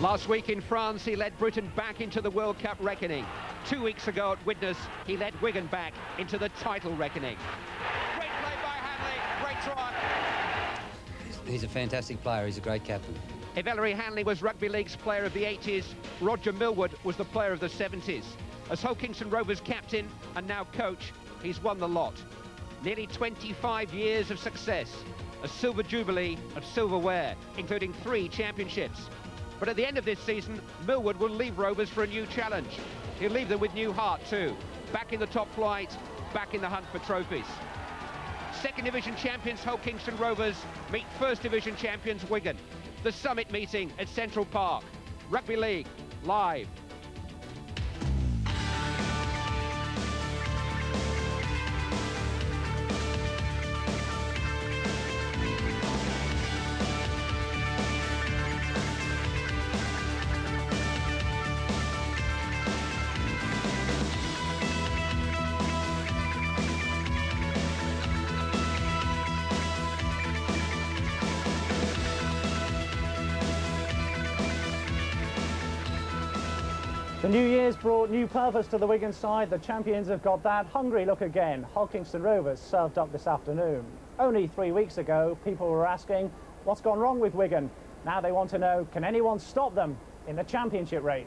Last week in France, he led Britain back into the World Cup reckoning. 2 weeks ago at Widnes, he led Wigan back into the title reckoning. Great play by Hanley, great try. He's a fantastic player, he's a great captain. If Ellery Hanley was Rugby League's player of the 80s, Roger Millward was the player of the 70s. As Hull Kingston Rovers captain and now coach, he's won the lot. Nearly 25 years of success, a silver jubilee of silverware, including 3 championships. But at the end of this season, Millward will leave Rovers for a new challenge. He'll leave them with new heart too. Back in the top flight, back in the hunt for trophies. Second Division champions Hull Kingston Rovers meet First Division champions Wigan. The summit meeting at Central Park. Rugby League, live. The new year's brought new purpose to the Wigan side. The champions have got that hungry look again. Hull Kingston Rovers served up this afternoon. Only 3 weeks ago, people were asking, what's gone wrong with Wigan? Now they want to know, can anyone stop them in the championship race?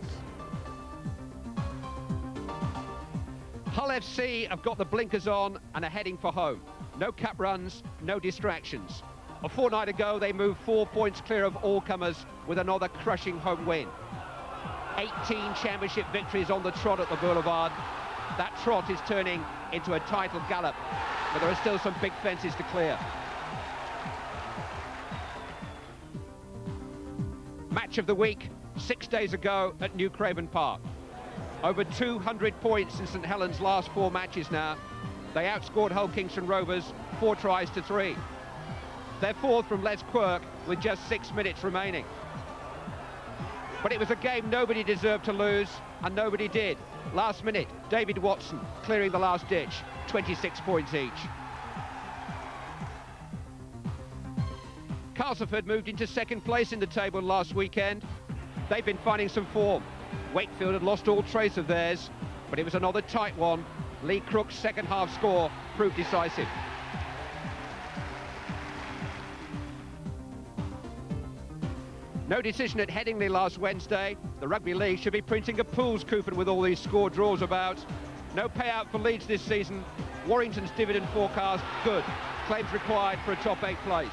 Hull FC have got the blinkers on and are heading for home. No cup runs, no distractions. A fortnight ago, they moved 4 points clear of all comers with another crushing home win. 18 championship victories on the trot at the Boulevard. That trot is turning into a title gallop, but there are still some big fences to clear. Match of the week, 6 days ago at New Craven Park. Over 200 points in St Helens' last 4 matches now. They outscored Hull Kingston Rovers 4 tries to 3. They're fourth from Les Quirk with just 6 minutes remaining. But it was a game nobody deserved to lose, and nobody did. Last minute, David Watson clearing the last ditch, 26 points each. Castleford moved into second place in the table last weekend. They've been finding some form. Wakefield had lost all trace of theirs, but it was another tight one. Lee Crook's second half score proved decisive. No decision at Headingley last Wednesday. The Rugby League should be printing a pools coupon with all these score draws about. No payout for Leeds this season. Warrington's dividend forecast, good. Claims required for a top 8 place.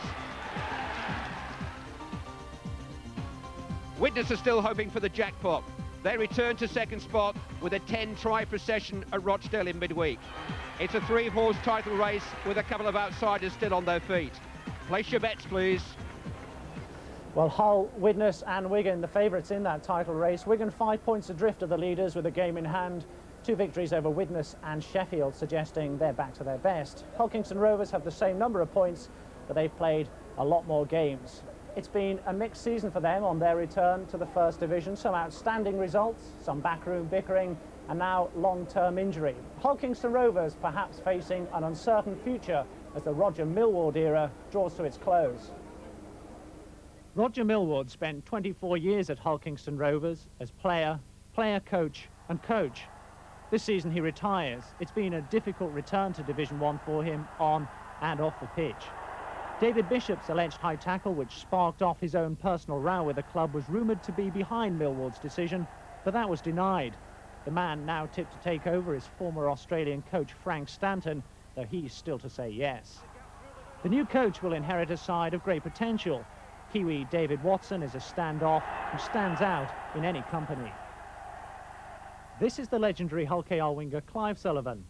Widnes are still hoping for the jackpot. They return to second spot with a 10-try procession at Rochdale in midweek. It's a 3-horse title race with a couple of outsiders still on their feet. Place your bets, please. Well, Hull, Widnes and Wigan, the favourites in that title race. Wigan 5 points adrift of the leaders with a game in hand. 2 victories over Widnes and Sheffield, suggesting they're back to their best. Hull Kingston Rovers have the same number of points, but they've played a lot more games. It's been a mixed season for them on their return to the First Division. Some outstanding results, some backroom bickering, and now long-term injury. Hull Kingston Rovers perhaps facing an uncertain future as the Roger Millward era draws to its close. Roger Millward spent 24 years at Hull Kingston Rovers as player, coach and coach. This season he retires. It's been a difficult return to Division 1 for him on and off the pitch. David Bishop's alleged high tackle, which sparked off his own personal row with the club, was rumoured to be behind Millward's decision, but that was denied. The man now tipped to take over is former Australian coach Frank Stanton, though he's still to say yes. The new coach will inherit a side of great potential. Kiwi David Watson is a standoff who stands out in any company. This is the legendary Hull KR winger Clive Sullivan.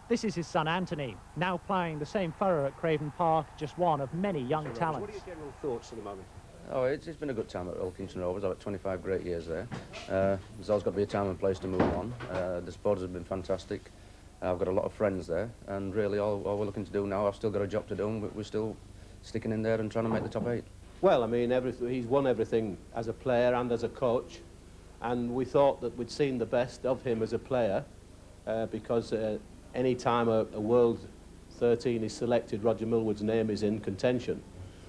This is his son Anthony, now ploughing the same furrow at Craven Park, just one of many young talents. What are your general thoughts at the moment? Oh, it's been a good time at Hull Kingston Rovers. I've had 25 great years there. There's always got to be a time and place to move on. The supporters have been fantastic. I've got a lot of friends there, and really all we're looking to do now, I've still got a job to do, and we're still sticking in there and trying to make the top 8. Well, I mean, he's won everything as a player and as a coach, and we thought that we'd seen the best of him as a player because any time a World 13 is selected, Roger Millward's name is in contention.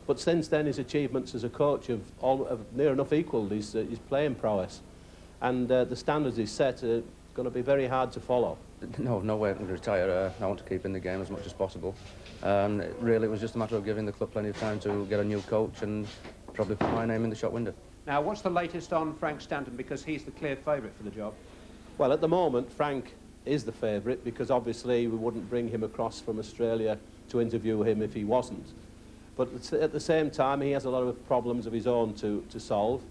But since then, his achievements as a coach have near enough equalled his playing prowess. And the standards he's set are going to be very hard to follow. No way I can retire. I want to keep in the game as much as possible. And really, it was just a matter of giving the club plenty of time to get a new coach and probably put my name in the shop window. Now, what's the latest on Frank Stanton, because he's the clear favourite for the job? Well, at the moment, Frank is the favourite, because obviously we wouldn't bring him across from Australia to interview him if he wasn't. But at the same time, he has a lot of problems of his own to solve,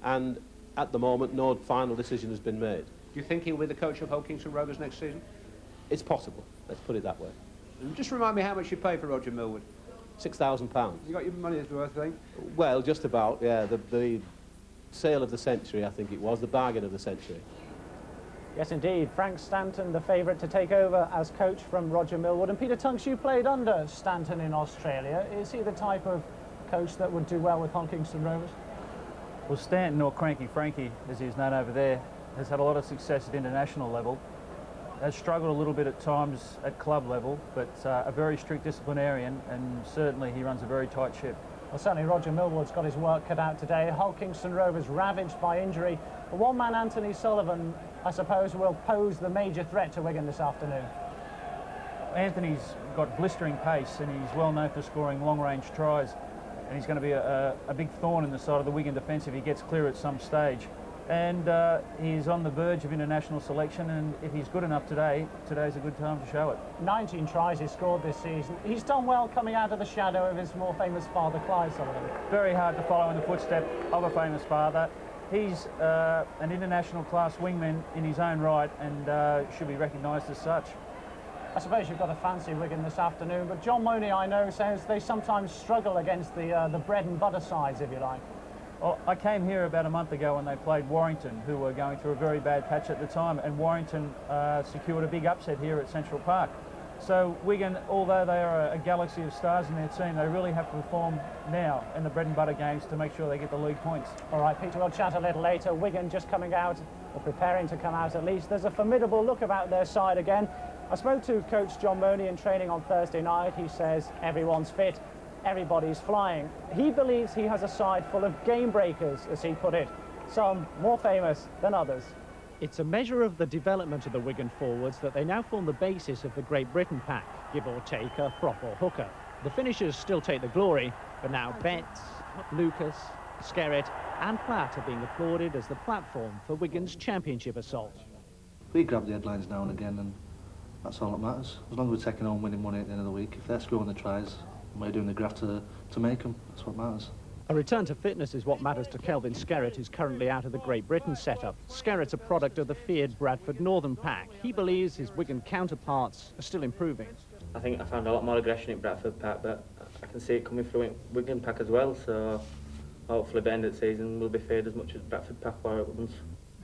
and at the moment, no final decision has been made. Do you think he'll be the coach of Hull Kingston Rovers next season? It's possible, let's put it that way. And just remind me how much you pay for Roger Millwood. £6,000. You got your money's worth, I think? Well, just about, yeah. The sale of the century, I think it was, the bargain of the century. Yes, indeed. Frank Stanton, the favourite to take over as coach from Roger Millwood. And Peter Tunks, you played under Stanton in Australia. Is he the type of coach that would do well with Hull Kingston Rovers? Well, Stanton, or Cranky Frankie, as he's known over there, has had a lot of success at international level. Has struggled a little bit at times at club level, but a very strict disciplinarian, and certainly he runs a very tight ship. Well, certainly Roger Millwood's got his work cut out today. Hull Kingston Rovers ravaged by injury. But one man, Anthony Sullivan, I suppose, will pose the major threat to Wigan this afternoon. Anthony's got blistering pace, and he's well known for scoring long-range tries, and he's going to be a big thorn in the side of the Wigan defence if he gets clear at some stage. And he's on the verge of international selection, and if he's good enough today, today's a good time to show it. 19 tries he's scored this season. He's done well coming out of the shadow of his more famous father, Clyde Sullivan. Very hard to follow in the footsteps of a famous father. He's an international class wingman in his own right, and should be recognised as such. I suppose you've got a fancy Wigan this afternoon, but John Mooney, I know, says they sometimes struggle against the bread and butter sides, if you like. Well, I came here about a month ago when they played Warrington, who were going through a very bad patch at the time, and Warrington secured a big upset here at Central Park. So Wigan, although they are a galaxy of stars in their team, they really have to perform now in the bread and butter games to make sure they get the league points. All right, Peter, we'll chat a little later. Wigan just coming out, or preparing to come out at least. There's a formidable look about their side again. I spoke to Coach John Mooney in training on Thursday night. He says everyone's fit. Everybody's flying. He believes he has a side full of game breakers, as he put it, some more famous than others. It's a measure of the development of the Wigan forwards that they now form the basis of the Great Britain pack, give or take a prop or hooker. The finishers still take the glory, but now Betts, Lucas, Skerritt and Platt are being applauded as the platform for Wigan's championship assault. We grab the headlines now and again, and that's all that matters. As long as we're taking home winning money at the end of the week, if they're scoring the tries, we're doing the graft to make them. That's what matters. A return to fitness is what matters to Kelvin Skerritt, who's currently out of the Great Britain setup. Skerritt's a product of the feared Bradford Northern pack. He believes his Wigan counterparts are still improving. I think I found a lot more aggression in Bradford pack, but I can see it coming through in Wigan pack as well, so hopefully by the end of the season we'll be feared as much as Bradford pack were at once.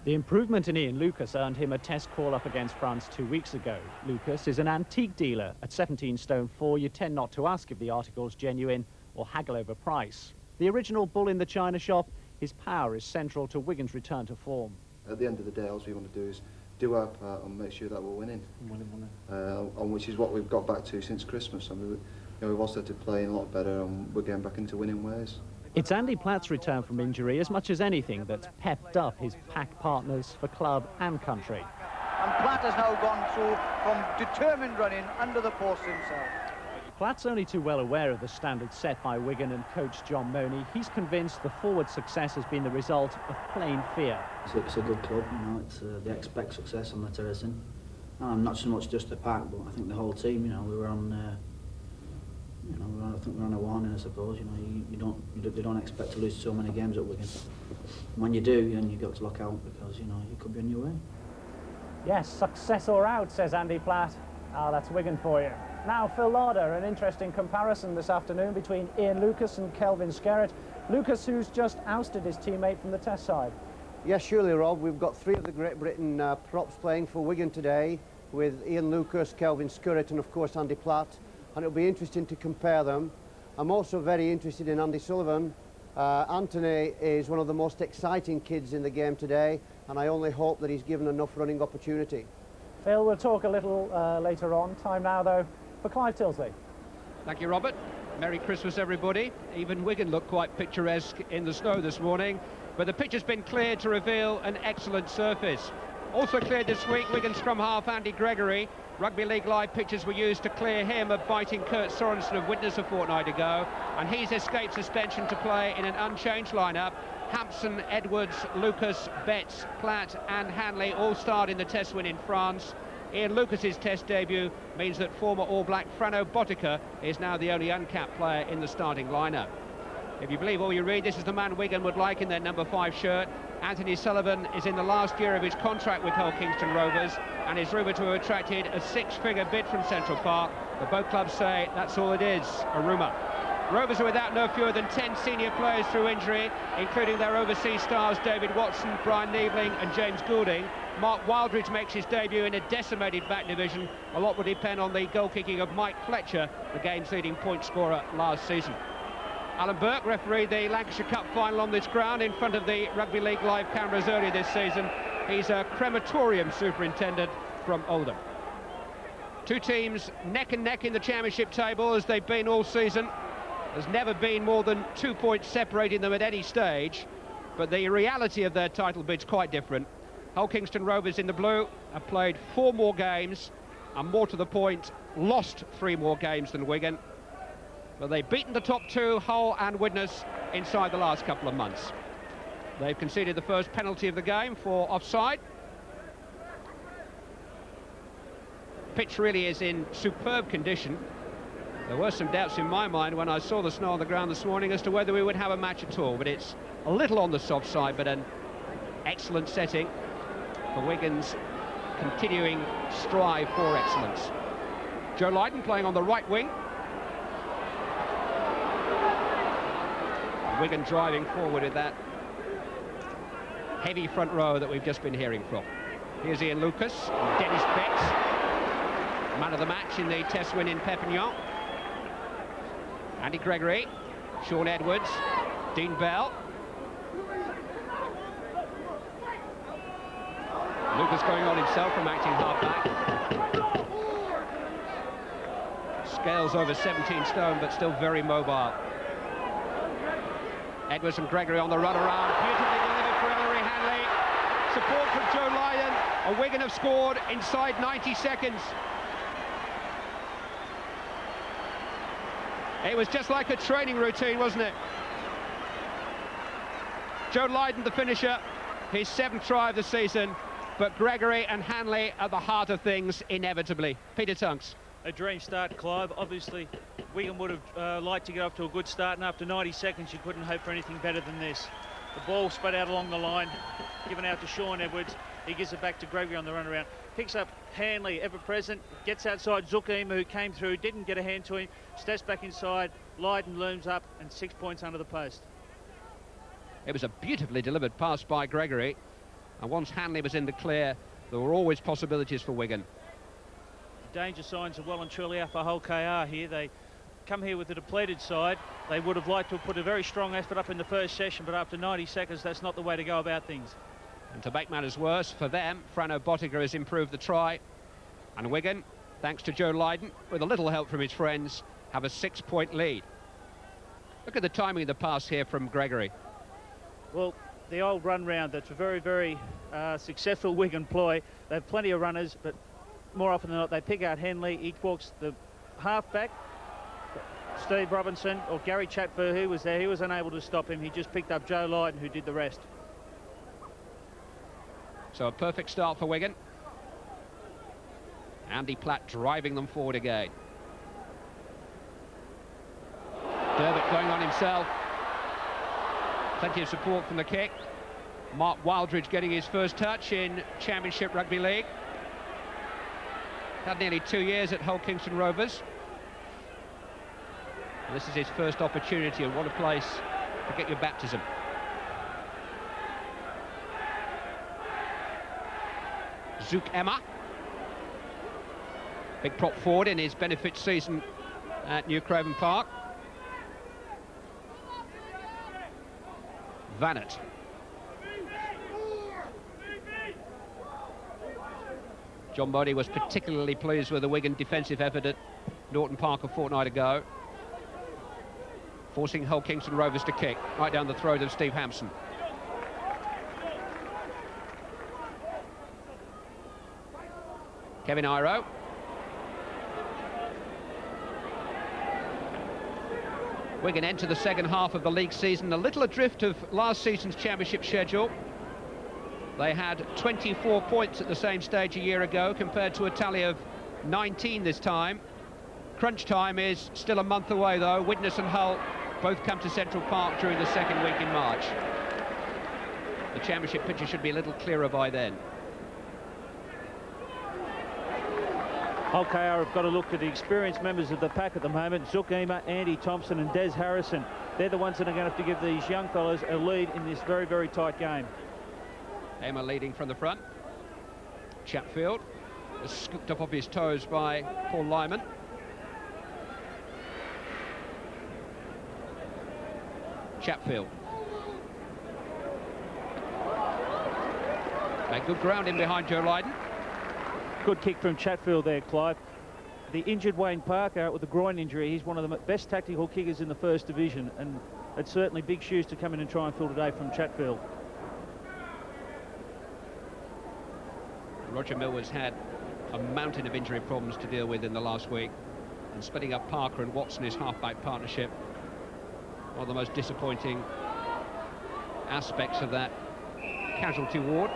The improvement in Ian Lucas earned him a test call-up against France 2 weeks ago. Lucas is an antique dealer. At 17 stone 4, you tend not to ask if the article's genuine or haggle over price. The original bull in the china shop, his power is central to Wigan's return to form. At the end of the day, all we want to do is do our part and make sure that we're winning. And which is what we've got back to since Christmas. I mean, we've all started playing a lot better, and we're getting back into winning ways. It's Andy Platt's return from injury as much as anything that's pepped up his pack partners for club and country. And Platt has now gone through from determined running under the post himself. Platt's only too well aware of the standards set by Wigan and coach John Mooney. He's convinced the forward success has been the result of plain fear. It's a good club, you know. They expect success on the terracing. Not so much just the pack, but I think the whole team. You know, we were on. I think we're on a warning, I suppose. You know, they don't expect to lose so many games at Wigan. When you do, then you've got to look out because you could be on your way. Yes, success or out, says Andy Platt. That's Wigan for you. Now, Phil Larder, an interesting comparison this afternoon between Ian Lucas and Kelvin Skerritt. Lucas, who's just ousted his teammate from the Test side. Yes, surely, Rob. We've got three of the Great Britain props playing for Wigan today, with Ian Lucas, Kelvin Skerritt and, of course, Andy Platt. And it'll be interesting to compare them. I'm also very interested in Andy Sullivan. Anthony is one of the most exciting kids in the game today, and I only hope that he's given enough running opportunity. Phil, we'll talk a little later on. Time now, though, for Clive Tilsley. Thank you, Robert. Merry Christmas, everybody. Even Wigan looked quite picturesque in the snow this morning, but the pitch has been cleared to reveal an excellent surface. Also cleared this week, Wigan scrum half Andy Gregory. Rugby League Live pictures were used to clear him of biting Kurt Sorensen of Widnes a fortnight ago, and he's escaped suspension to play in an unchanged lineup. Hampson, Edwards, Lucas, Betts, Platt and Hanley all starred in the test win in France. Ian Lucas's test debut means that former All Black Frano Botica is now the only uncapped player in the starting lineup. If you believe all you read, this is the man Wigan would like in their number 5 shirt. Anthony Sullivan is in the last year of his contract with Hull Kingston Rovers and is rumoured to have attracted a 6-figure bid from Central Park, but both clubs say that's all it is, a rumour. Rovers are without no fewer than 10 senior players through injury, including their overseas stars David Watson, Brian Niebling and James Goulding. Mark Wildridge makes his debut in a decimated back division. A lot will depend on the goal-kicking of Mike Fletcher, the game's leading point scorer last season. Alan Burke refereed the Lancashire Cup final on this ground in front of the Rugby League Live cameras earlier this season. He's a crematorium superintendent from Oldham. Two teams neck and neck in the championship table as they've been all season. There's never been more than 2 points separating them at any stage, but the reality of their title bid's quite different. Hull Kingston Rovers in the blue have played 4 more games and, more to the point, lost 3 more games than Wigan. But they've beaten the top 2, Hull and Widnes, inside the last couple of months. They've conceded the first penalty of the game for offside. Pitch really is in superb condition. There were some doubts in my mind when I saw the snow on the ground this morning as to whether we would have a match at all, but it's a little on the soft side, but an excellent setting for Wigan's continuing strive for excellence. Joe Lydon playing on the right wing. Wigan driving forward with that heavy front row that we've just been hearing from. Here's Ian Lucas, Dennis Betts, man of the match in the test win in Perpignan. Andy Gregory, Sean Edwards, Dean Bell. Lucas going on himself from acting half-back. Scales over 17 stone, but still very mobile. Edwards and Gregory on the run around. Beautifully delivered for Ellery Hanley. Support from Joe Lydon. And Wigan have scored inside 90 seconds. It was just like a training routine, wasn't it? Joe Lydon, the finisher, his 7th try of the season. But Gregory and Hanley at the heart of things, inevitably. Peter Tunks. A dream start, Clive. Obviously, Wigan would have liked to get off to a good start, and after 90 seconds, you couldn't hope for anything better than this. The ball spread out along the line, given out to Sean Edwards. He gives it back to Gregory on the run around. Picks up Hanley, ever present, gets outside Zukima, who came through, didn't get a hand to him, steps back inside, Lydon looms up, and 6 points under the post. It was a beautifully delivered pass by Gregory, and once Hanley was in the clear, there were always possibilities for Wigan. Danger signs are well and truly out for Hull KR here. They come here with a depleted side. They would have liked to have put a very strong effort up in the first session, but after 90 seconds, that's not the way to go about things. And to make matters worse, for them, Frano Botica has improved the try. And Wigan, thanks to Joe Lydon, with a little help from his friends, have a 6-point lead. Look at the timing of the pass here from Gregory. Well, the old run round, that's a very, very successful Wigan ploy. They have plenty of runners, but more often than not, they pick out Henley. He walks the half-back. Steve Robinson or Gary Chatford, who was there, he was unable to stop him. He just picked up Joe Lydon, who did the rest. So a perfect start for Wigan. Andy Platt driving them forward again. Derbett going on himself. Plenty of support from the kick. Mark Wildridge getting his first touch in Championship Rugby League. Had nearly 2 years at Hull Kingston Rovers. And this is his first opportunity, and what a place to get your baptism. Zouk Emma. Big prop forward in his benefit season at New Craven Park. Vanett. John Bodie was particularly pleased with the Wigan defensive effort at Norton Park a fortnight ago. forcing Hull Kingston Rovers to kick right down the throat of Steve Hampson. Kevin Iro. Wigan enter the second half of the league season a little adrift of last season's championship schedule. They had 24 points at the same stage a year ago compared to a tally of 19 this time. Crunch time is still a month away though. Widnes and Hull both come to Central Park during the second week in March. The championship picture should be a little clearer by then. Okay, I've got to look to the experienced members of the pack at the moment. Zukima, Andy Thompson and Des Harrison. They're the ones that are going to have to give these young fellas a lead in this very, very tight game. Emma leading from the front. Chatfield was scooped up off his toes by Paul Lyman. Chatfield. Made good ground in behind Joe Lydon. Good kick from Chatfield there, Clive. The injured Wayne Parker out with a groin injury. He's one of the best tactical kickers in the first division, and it's certainly big shoes to come in and try and fill today from Chatfield. Roger Millward's had a mountain of injury problems to deal with in the last week, and splitting up Parker and Watson, his half-back partnership, one of the most disappointing aspects of that casualty ward.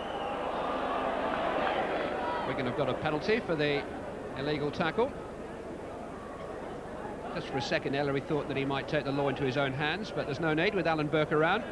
Wigan have got a penalty for the illegal tackle. Just for a second, Ellery thought that he might take the law into his own hands, but there's no need with Alan Burke around.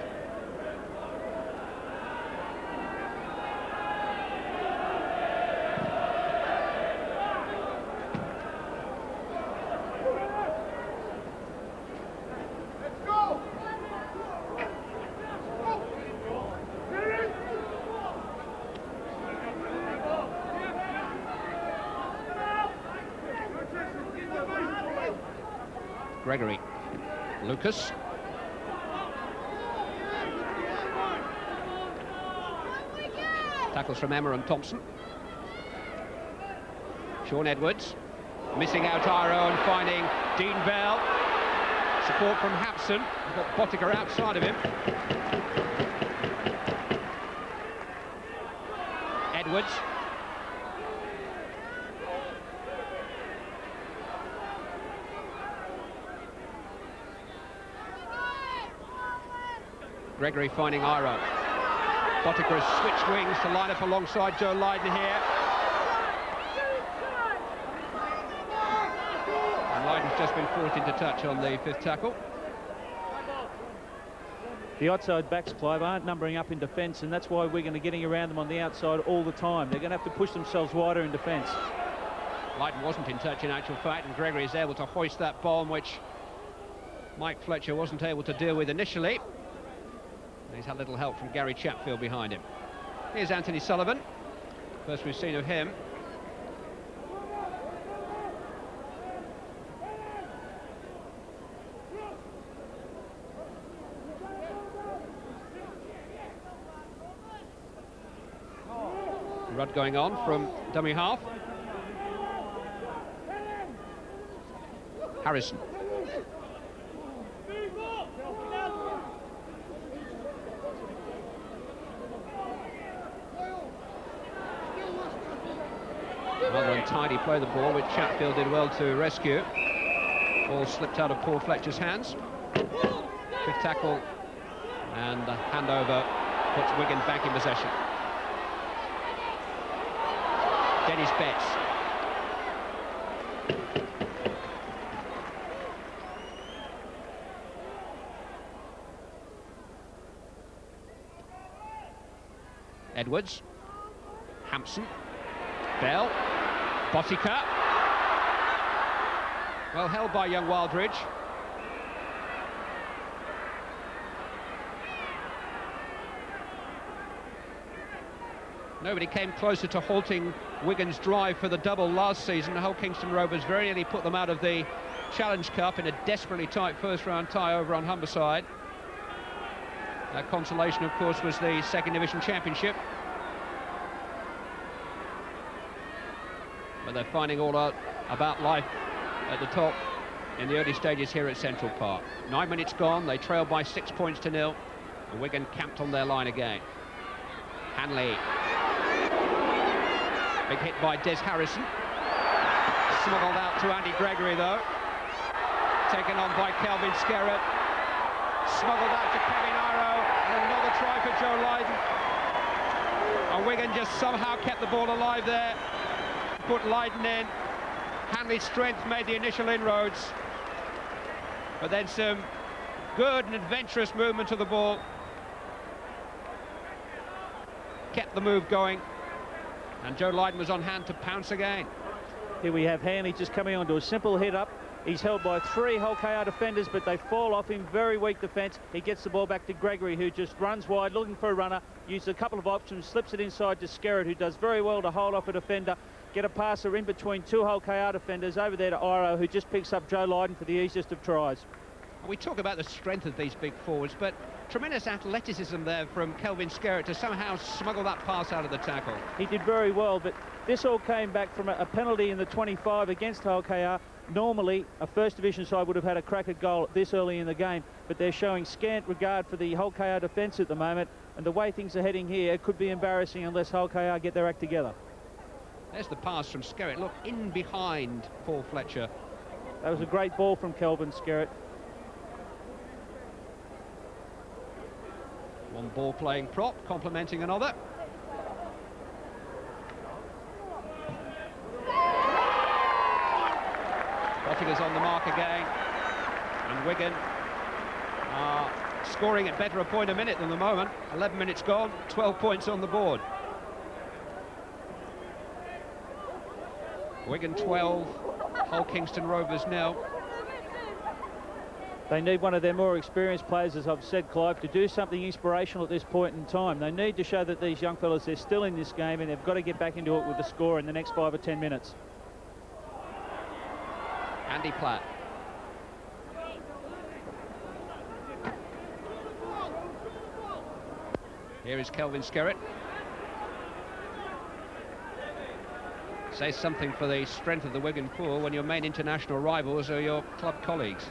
Gregory. Lucas. Tackles from Emma and Thompson. Sean Edwards. Missing out Iro and finding Dean Bell. Support from Hampson. We've got Bottiger outside of him. Edwards. Gregory finding Iro. Bottiger has switched wings to line up alongside Joe Lydon here. And Lydon's just been forced into touch on the fifth tackle. The outside backs, Clive, aren't numbering up in defence, and that's why we're going to be getting around them on the outside all the time. They're going to have to push themselves wider in defence. Lydon wasn't in touch in actual fact, and Gregory is able to hoist that bomb, which Mike Fletcher wasn't able to deal with initially. He's had little help from Gary Chatfield behind him. Here's Anthony Sullivan. First we've seen of him. Rudd going on from dummy half. Harrison. Rather untidy play the ball, which Chatfield did well to rescue. Ball slipped out of Paul Fletcher's hands. Fifth tackle, and the handover puts Wigan back in possession. Dennis Betts. Edwards. Hampson. Bell. Bottiger. Well held by young Wildridge. Nobody came closer to halting Wigan's drive for the double last season. Hull Kingston Rovers very nearly put them out of the Challenge Cup in a desperately tight first-round tie over on Humberside. Consolation, of course, was the second division championship. But they're finding all out about life at the top in the early stages here at Central Park. 9 minutes gone, they trail by 6 points to 0, and Wigan camped on their line again. Hanley. Big hit by Des Harrison. Smuggled out to Andy Gregory, though. Taken on by Kelvin Skerritt. Smuggled out to Kevin Iro, and another try for Joe Lydon. And Wigan just somehow kept the ball alive there. Put Lydon in. Hanley's strength made the initial inroads. But then some good and adventurous movement of the ball kept the move going. And Joe Lydon was on hand to pounce again. Here we have Hanley just coming onto a simple hit-up. He's held by 3 Hull KR defenders, but they fall off him. Very weak defence. He gets the ball back to Gregory, who just runs wide, looking for a runner. Uses a couple of options, slips it inside to Skerritt, who does very well to hold off a defender. Get a passer in between 2 Hull KR defenders over there to Iro, who just picks up Joe Lydon for the easiest of tries. We talk about the strength of these big forwards, but tremendous athleticism there from Kelvin Skerritt to somehow smuggle that pass out of the tackle. He did very well, but this all came back from a penalty in the 25 against Hull KR. Normally, a First Division side would have had a crack at goal this early in the game, but they're showing scant regard for the Hull KR defence at the moment, and the way things are heading here, it could be embarrassing unless Hull KR get their act together. There's the pass from Skerritt. Look, in behind Paul Fletcher. That was a great ball from Kelvin Skerritt. One ball playing prop, complementing another. Bottinger's on the mark again. And Wigan are scoring at better a point a minute than the moment. 11 minutes gone, 12 points on the board. Wigan 12, Hull Kingston Rovers 0. They need one of their more experienced players, as I've said, Clive, to do something inspirational at this point in time. They need to show that these young fellas, they're still in this game, and they've got to get back into it with the score in the next 5 or 10 minutes. Andy Platt. Here is Kelvin Skerritt. Says something for the strength of the Wigan pool when your main international rivals are your club colleagues.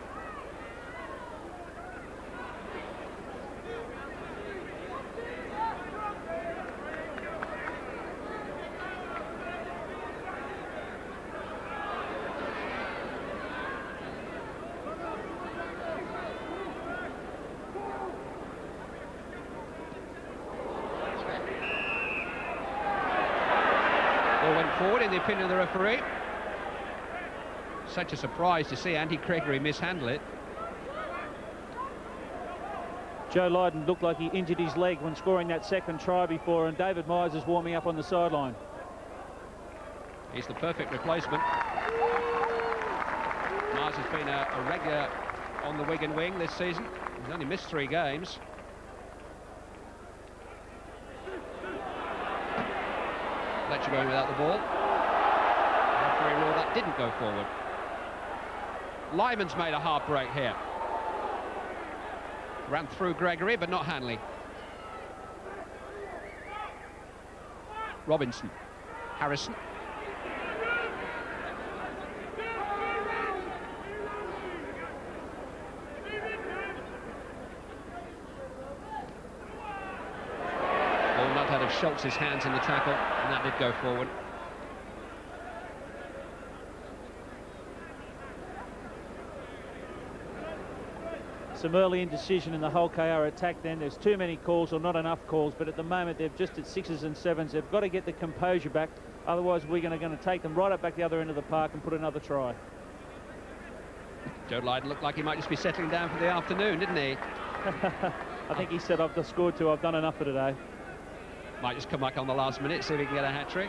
Forward in the opinion of the referee. Such a surprise to see Andy Gregory mishandle it. Joe Lydon looked like he injured his leg when scoring that second try before, and David Myers is warming up on the sideline. He's the perfect replacement. Myers has been a regular on the Wigan wing this season. He's only missed 3 games. Fletcher going without the ball. Referee rule that didn't go forward. Lyman's made a hard break here. Ran through Gregory, but not Hanley. Robinson. Harrison. Ball not out of Schultz's hands in the tackle, and that did go forward. Some early indecision in the Hull KR attack then. There's too many calls or not enough calls, but at the moment they're just at 6s and 7s. They've got to get the composure back, otherwise Wigan are going to take them right up back the other end of the park and put another try. Joe Lydon looked like he might just be settling down for the afternoon, didn't he? I think he said, I've just scored 2, I've done enough for today. Might just come back on the last minute, see if he can get a hat-trick.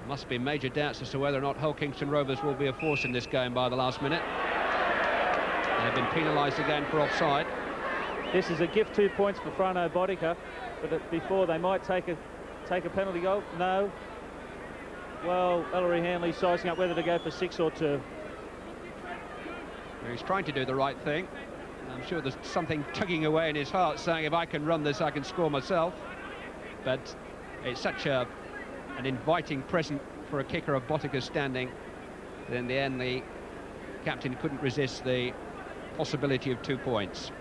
Must be major doubts as to whether or not Hull Kingston Rovers will be a force in this game by the last minute. They've been penalised again for offside. This is a gift 2 points for Frano Bodica, but before they might take a penalty goal. No. Well, Ellery Hanley sizing up whether to go for 6 or 2. He's trying to do the right thing. I'm sure there's something tugging away in his heart saying, if I can run this, I can score myself. But it's such a an inviting present for a kicker of Botica's standing. But in the end, the captain couldn't resist the possibility of 2 points.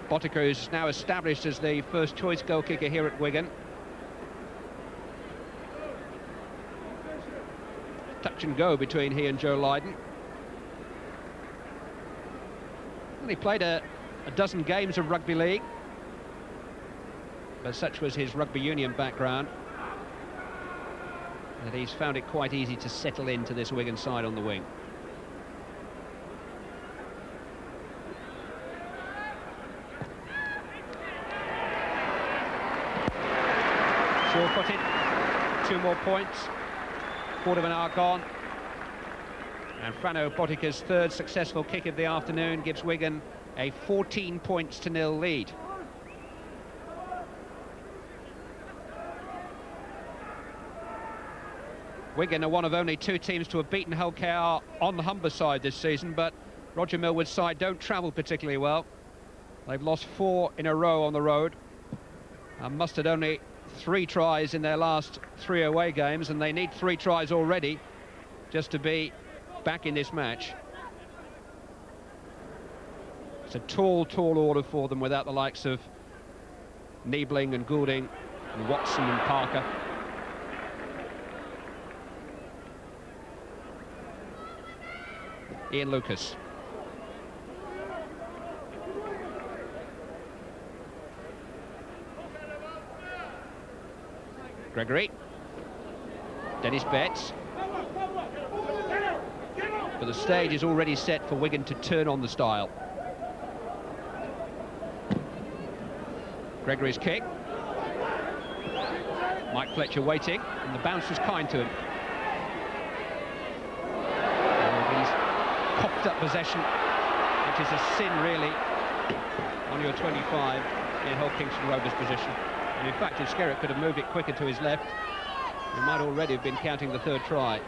Botica is now established as the first choice goal kicker here at Wigan. Touch and go between he and Joe Lydon. And he played a dozen games of rugby league, but such was his rugby union background that he's found it quite easy to settle into this Wigan side on the wing. Sure-footed, 2 more points, quarter of an hour gone, and Frano Botica's third successful kick of the afternoon gives Wigan a 14 points to 0 lead. Wigan are one of only 2 teams to have beaten Hull KR on the Humberside this season, but Roger Millward's side don't travel particularly well. They've lost 4 in a row on the road and mustered only 3 tries in their last 3 away games, and they need 3 tries already just to be back in this match. It's a tall order for them without the likes of Niebling and Goulding and Watson and Parker. Ian Lucas. Gregory. Dennis Betts. But the stage is already set for Wigan to turn on the style. Gregory's kick. Mike Fletcher waiting, and the bounce was kind to him. Coughed up possession, which is a sin really on your 25 in Hull Kingston Rovers position. And in fact, if Skerritt could have moved it quicker to his left, he might already have been counting the 3rd try.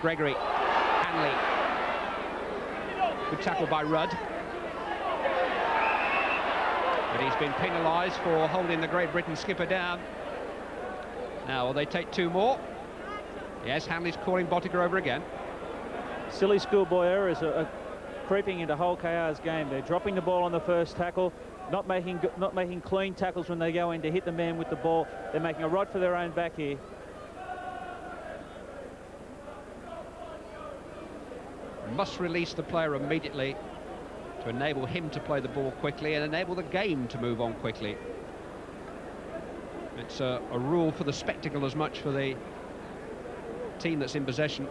Gregory, Hanley, good tackle by Rudd, but he's been penalised for holding the Great Britain skipper down. Now will they take 2 more? Yes, Hanley's calling Botica over again. Silly schoolboy errors are creeping into Hull KR's game. They're dropping the ball on the first tackle, not making clean tackles when they go in to hit the man with the ball. They're making a rod for their own back here. Must release the player immediately to enable him to play the ball quickly and enable the game to move on quickly. It's a rule for the spectacle as much for the team that's in possession.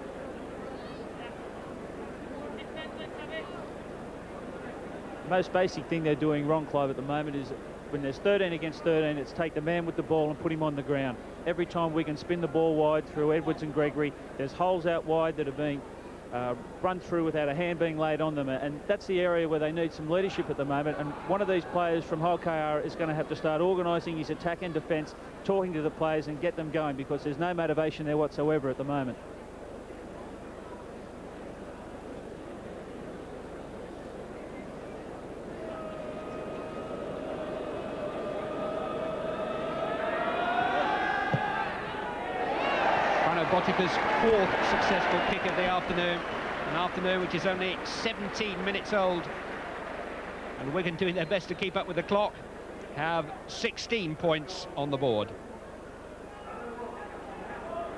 Most basic thing they're doing wrong, Clive, at the moment is when there's 13 against 13, it's take the man with the ball and put him on the ground. Every time we can spin the ball wide through Edwards and Gregory, there's holes out wide that are being run through without a hand being laid on them, and that's the area where they need some leadership at the moment. And one of these players from Hull KR is going to have to start organising his attack and defence, talking to the players and get them going, because there's no motivation there whatsoever at the moment. Botica's 4th successful kick of the afternoon, an afternoon which is only 17 minutes old, and Wigan, doing their best to keep up with the clock, have 16 points on the board.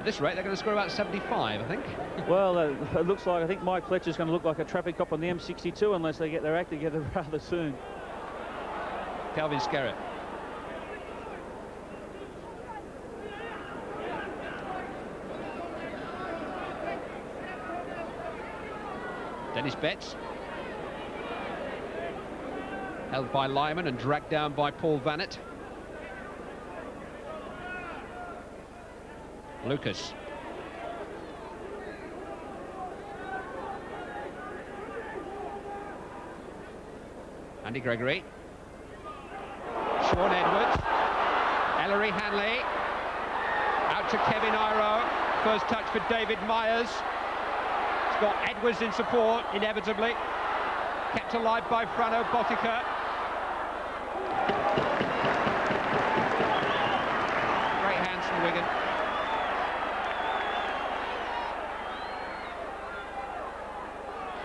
At this rate, they're going to score about 75, I think. Well, it looks like, I think Mike Fletcher's going to look like a traffic cop on the M62 unless they get their act together rather soon. Kelvin Skerritt. Dennis Betts, held by Lyman and dragged down by Paul Vannett. Lucas. Andy Gregory. Sean Edwards. Ellery Hanley. Out to Kevin Iro. First touch for David Myers. It's got Edwards in support, inevitably. Kept alive by Frano Botica. Wigan.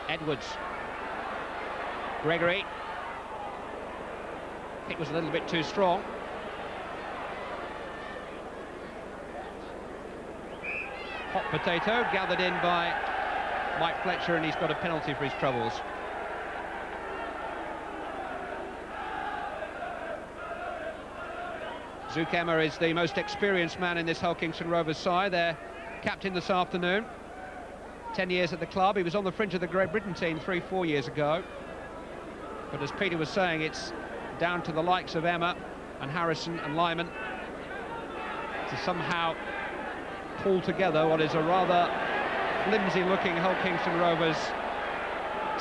Edwards. Gregory. Kick was a little bit too strong. Hot potato gathered in by Mike Fletcher, and he's got a penalty for his troubles. Zuckermer is the most experienced man in this Hull Kingston Rovers side. Their captain this afternoon. 10 years at the club. He was on the fringe of the Great Britain team 3-4 years ago. But as Peter was saying, it's down to the likes of Emma and Harrison and Lyman to somehow pull together what is a rather flimsy-looking Hull Kingston Rovers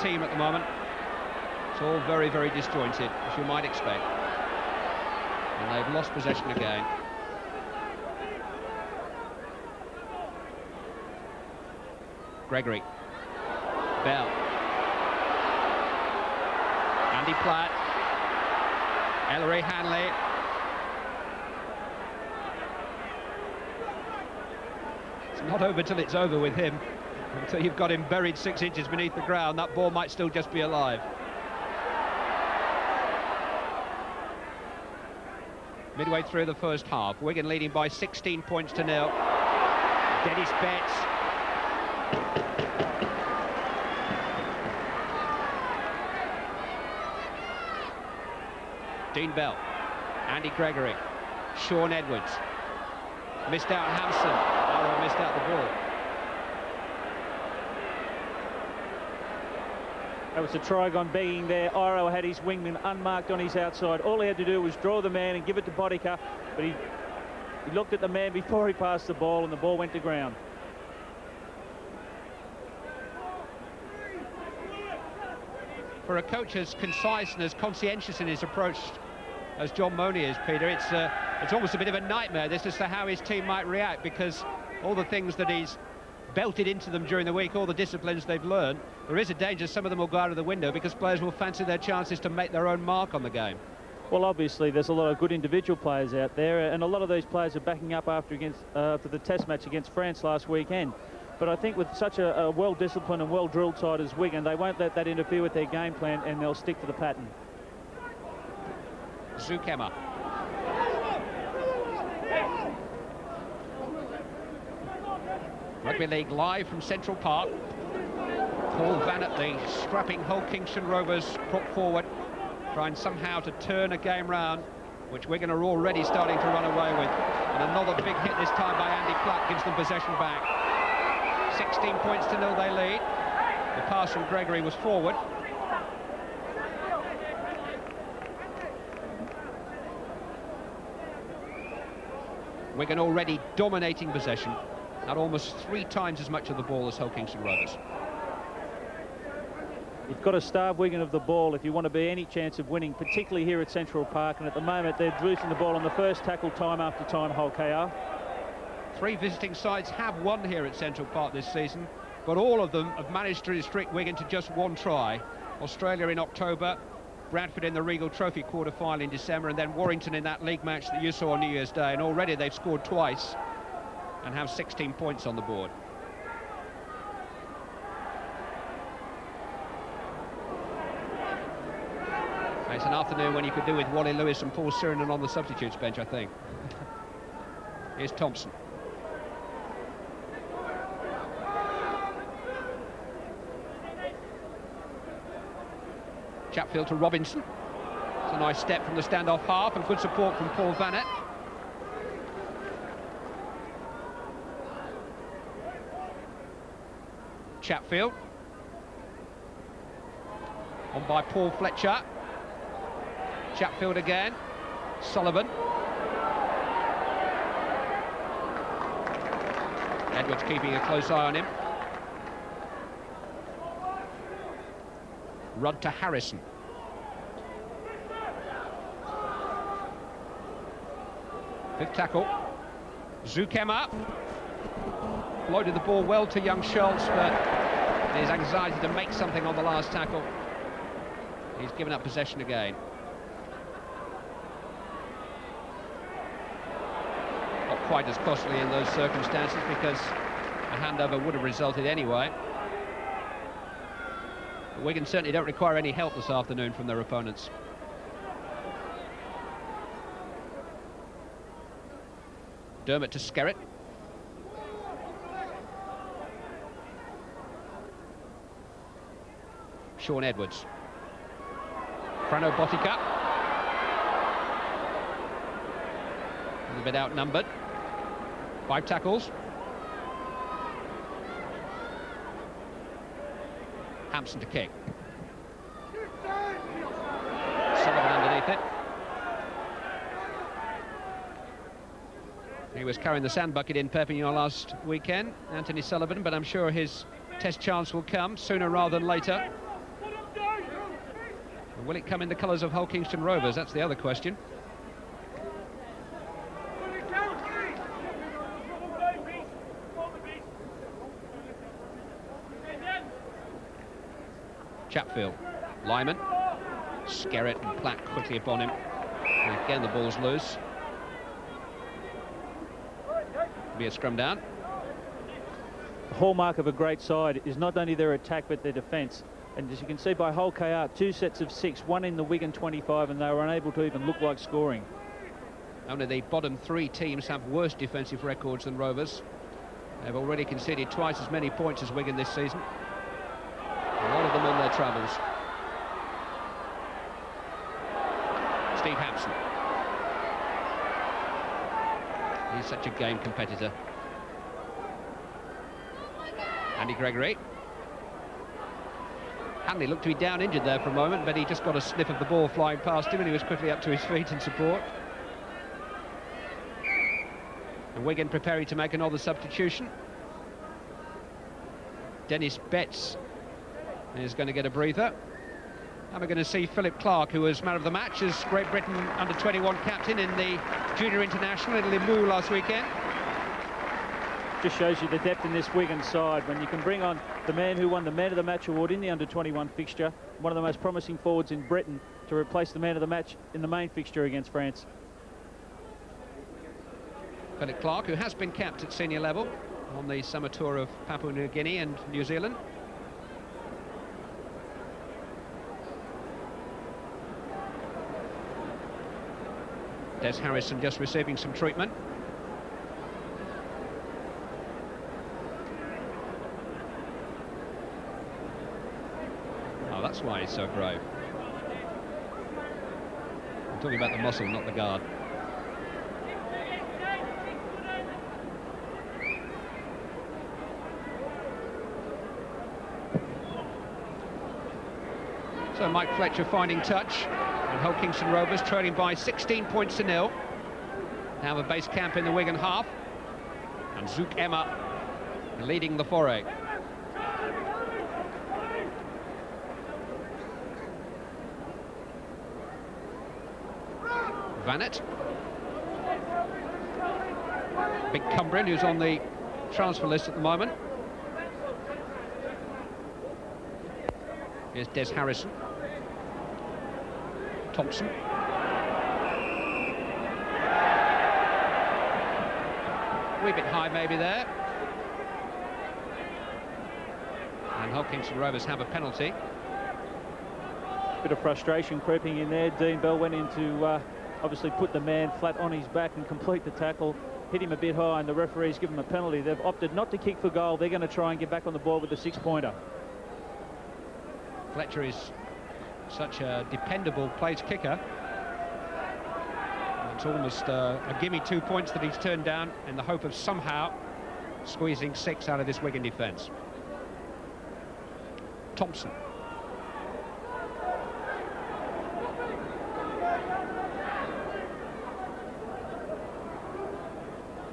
team at the moment. It's all very, very disjointed, as you might expect. And they've lost possession again. Gregory. Bell. Andy Platt. Ellery Hanley. It's not over till it's over with him. Until you've got him buried 6 inches beneath the ground, that ball might still just be alive. Midway through the first half, Wigan leading by 16 points to 0. Dennis Betts. Dean Bell. Andy Gregory. Sean Edwards. Missed out Hampson. Arrow missed out the ball. That was a Trigon begging there. Iro had his wingman unmarked on his outside. All he had to do was draw the man and give it to Bodica, but he looked at the man before he passed the ball, and the ball went to ground. For a coach as concise and as conscientious in his approach as John Money is, Peter, it's almost a bit of a nightmare this as to how his team might react, because all the things that he's belted into them during the week, all the disciplines they've learned, there is a danger some of them will go out of the window because players will fancy their chances to make their own mark on the game. Well, obviously there's a lot of good individual players out there, and a lot of these players are backing up after the test match against France last weekend. But I think with such a well-disciplined and well-drilled side as Wigan, they won't let that interfere with their game plan, and they'll stick to the pattern. Zuckermer. Rugby League live from Central Park. Paul Vanett, the strapping Hull Kingston Rovers, put forward, trying somehow to turn a game round, which Wigan are already starting to run away with. And another big hit this time by Andy Platt gives them possession back. 16 points to 0 they lead. The pass from Gregory was forward. Wigan already dominating possession, at almost 3 times as much of the ball as Hull Kingston Rovers. You've got to starve Wigan of the ball if you want to be any chance of winning, particularly here at Central Park, and at the moment they're losing the ball on the first tackle time after time, Hull KR. 3 visiting sides have won here at Central Park this season, but all of them have managed to restrict Wigan to just 1 try. Australia in October, Bradford in the Regal Trophy quarter-final in December, and then Warrington in that league match that you saw on New Year's Day, and already they've scored twice and have 16 points on the board. It's an afternoon when you could do with Wally Lewis and Paul Sirenen on the substitutes bench, I think. Here's Thompson. Chatfield to Robinson. It's a nice step from the standoff half and good support from Paul Vanett. Chatfield. On by Paul Fletcher. Chatfield again. Sullivan. Edwards keeping a close eye on him. Rudd to Harrison. Fifth tackle. Zuckermer. Loaded the ball well to young Schultz, but his anxiety to make something on the last tackle. He's given up possession again. Got quite as costly in those circumstances because a handover would have resulted anyway. But Wigan certainly don't require any help this afternoon from their opponents. Dermot to Skerritt. Sean Edwards. Frano Botica. A little bit outnumbered. 5 tackles. Hampson to kick. Sullivan underneath it. He was carrying the sand bucket in Perpignan last weekend, Anthony Sullivan, but I'm sure his test chance will come sooner rather than later. And will it come in the colours of Hull Kingston Rovers? That's the other question. Chatfield, Lyman, Skerritt and Platt quickly upon him. And again the ball's loose. Be a scrum down. The hallmark of a great side is not only their attack but their defence. And as you can see by Hull KR, 2 sets of 6, one in the Wigan 25, and they were unable to even look like scoring. Only the bottom 3 teams have worse defensive records than Rovers. They've already conceded twice as many points as Wigan this season. A lot of them on their travels. Steve Hampson. He's such a game competitor. Andy Gregory. Hanley looked to be down injured there for a moment, but he just got a sniff of the ball flying past him and he was quickly up to his feet in support. And Wigan preparing to make another substitution. Dennis Betts is going to get a breather. And we're going to see Philip Clark, who was man of the match as Great Britain under-21 captain in the Junior International in Limoux last weekend. Just shows you the depth in this Wigan side when you can bring on the man who won the Man of the Match award in the under-21 fixture, one of the most promising forwards in Britain, to replace the Man of the Match in the main fixture against France. Philip Clark, who has been capped at senior level on the summer tour of Papua New Guinea and New Zealand. Des Harrison just receiving some treatment. Oh, that's why he's so brave. I'm talking about the muscle, not the guard. So Mike Fletcher finding touch, and Hull Kingston Rovers trailing by 16 points to 0. Now the base camp in the Wigan half, and Zouk Emma leading the foray. Vanett, big Cumbrian who's on the transfer list at the moment. Here's Des Harrison. Thompson. A wee bit high maybe there. And Hull Kingston Rovers have a penalty. Bit of frustration creeping in there. Dean Bell went in to obviously put the man flat on his back and complete the tackle. Hit him a bit high and the referees give him a penalty. They've opted not to kick for goal. They're going to try and get back on the ball with the 6-pointer. Fletcher is such a dependable place kicker. It's almost a gimme 2 points that he's turned down in the hope of somehow squeezing 6 out of this Wigan defence. Thompson.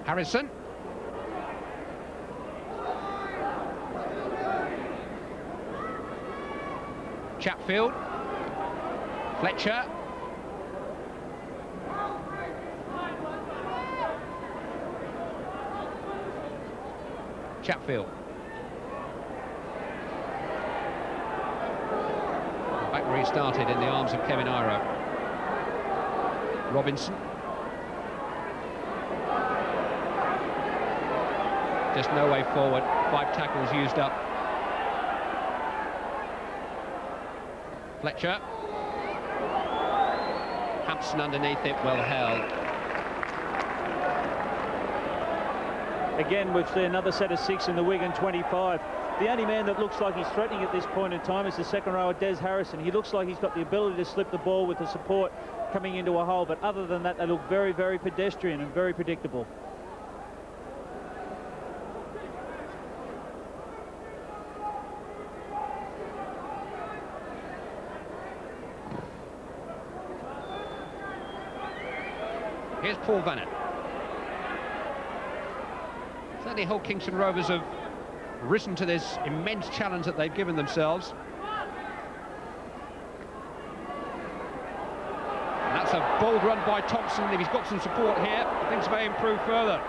Harrison. Chatfield. Fletcher. Chatfield. Back where he started, in the arms of Kevin Iro. Just no way forward. 5 tackles used up. Fletcher. Hampson underneath it, well held. Again, we've seen another set of 6 in the Wigan 25. The only man that looks like he's threatening at this point in time is the second rower, Des Harrison. He looks like he's got the ability to slip the ball with the support coming into a hole, but other than that, they look very, very pedestrian and very predictable. Here's Paul Vanett. Certainly Hull Kingston Rovers have risen to this immense challenge that they've given themselves. And that's a bold run by Thompson. If he's got some support here, things may improve further.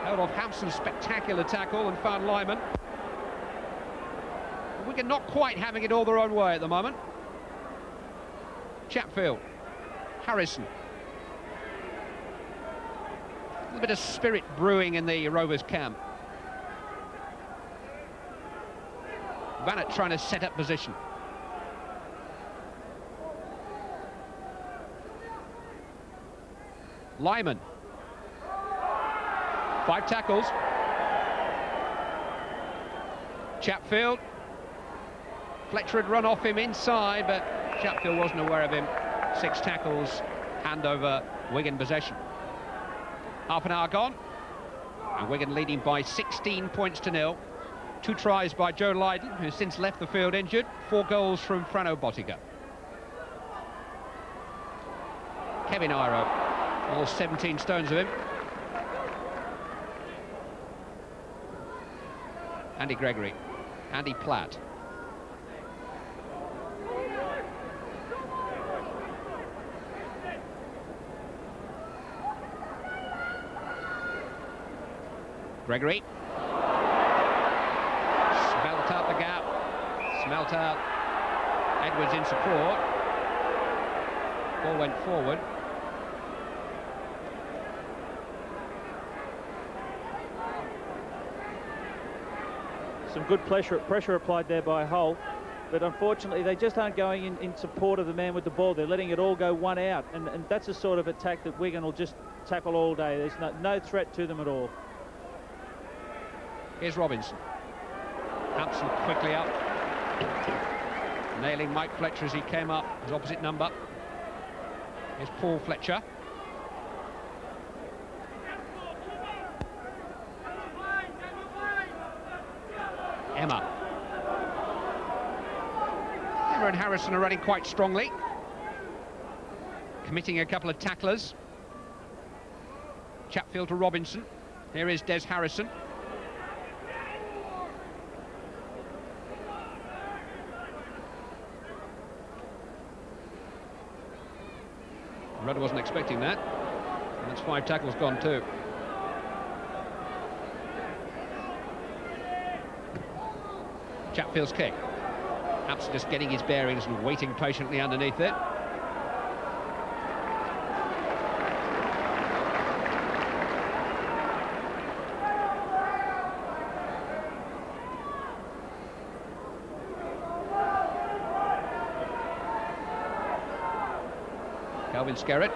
Held off Hampson's spectacular tackle and found Lyman. Wigan not quite having it all their own way at the moment. Chatfield. Harrison. A little bit of spirit brewing in the Rovers camp. Vanett trying to set up position. Lyman. 5 tackles. Chatfield. Fletcher had run off him inside, but Chatfield wasn't aware of him. 6 tackles, hand over, Wigan possession. Half an hour gone, and Wigan leading by 16 points to 0. 2 tries by Joe Lydon, who's since left the field injured. 4 goals from Frano Bottiga. Kevin Iro, all 17 stones of him. Andy Gregory, Andy Platt. Gregory. Smelt out the gap. Smelt out. Edwards in support. Ball went forward. Some good pressure applied there by Hull, but unfortunately they just aren't going in support of the man with the ball. They're letting it all go one out, and that's the sort of attack that Wigan will just tackle all day. There's no threat to them at all. Here's Robinson. Hampson quickly up. Nailing Mike Fletcher as he came up, his opposite number. Here's Paul Fletcher. Emma and Harrison are running quite strongly. Committing a couple of tacklers. Chatfield to Robinson. Here is Des Harrison. Rudder wasn't expecting that. And that's 5 tackles gone too. Chatfield's kick. Hampson just getting his bearings and waiting patiently underneath it. Calvin Skerritt.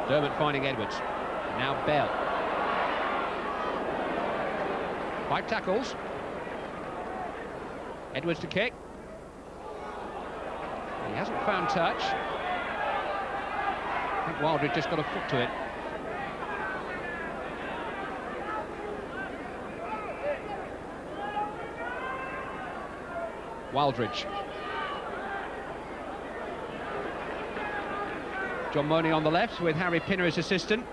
Dermott finding Edwards. Now Bell. 5 tackles. Edwards to kick. He hasn't found touch. I think Wildridge just got a foot to it. Wildridge. John Money on the left with Harry Pinner as assistant.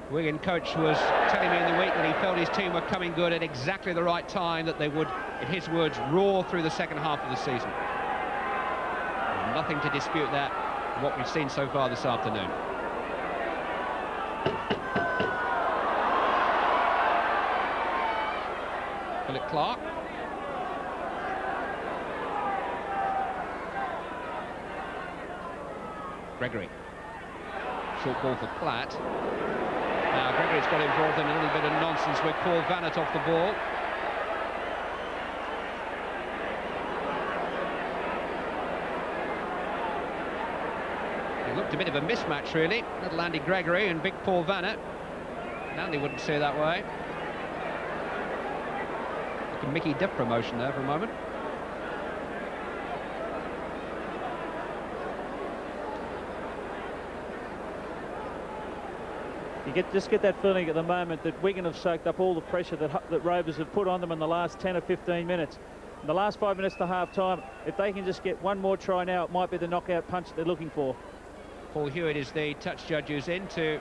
Wigan coach was telling me in the week that he felt his team were coming good at exactly the right time, that they would, in his words, roar through the second half of the season. Nothing to dispute that, what we've seen so far this afternoon. Philip Clark. Gregory. Short ball for Platt. Now Gregory's got involved in a little bit of nonsense with Paul Vanett off the ball. It looked a bit of a mismatch, really. Little Andy Gregory and big Paul Vanett. Andy wouldn't say that way. Like a Mickey Duff promotion there for a moment. You just get that feeling at the moment that Wigan have soaked up all the pressure that Rovers have put on them in the last 10 or 15 minutes. In the last 5 minutes to half-time, if they can just get one more try now, it might be the knockout punch they're looking for. Paul Hewitt is the touch judge who's in to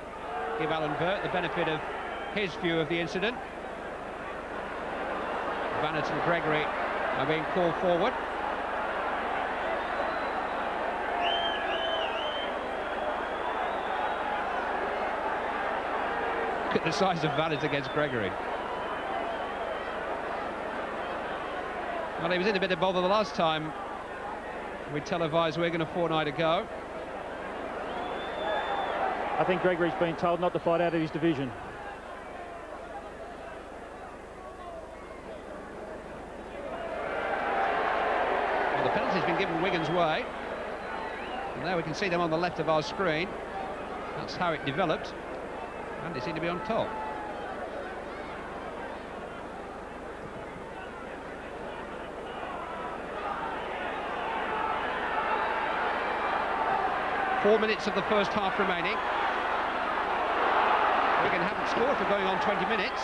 give Alan Burt the benefit of his view of the incident. Vanett and Gregory are being called forward. Look at the size of Vanett against Gregory. Well, he was in a bit of bother the last time we televised Wigan a fortnight ago. I think Gregory's been told not to fight out of his division. Well, the penalty's been given Wigan's way. And there we can see them on the left of our screen. That's how it developed. And they seem to be on top. Four minutes of the first half remaining. Wigan haven't scored for going on 20 minutes.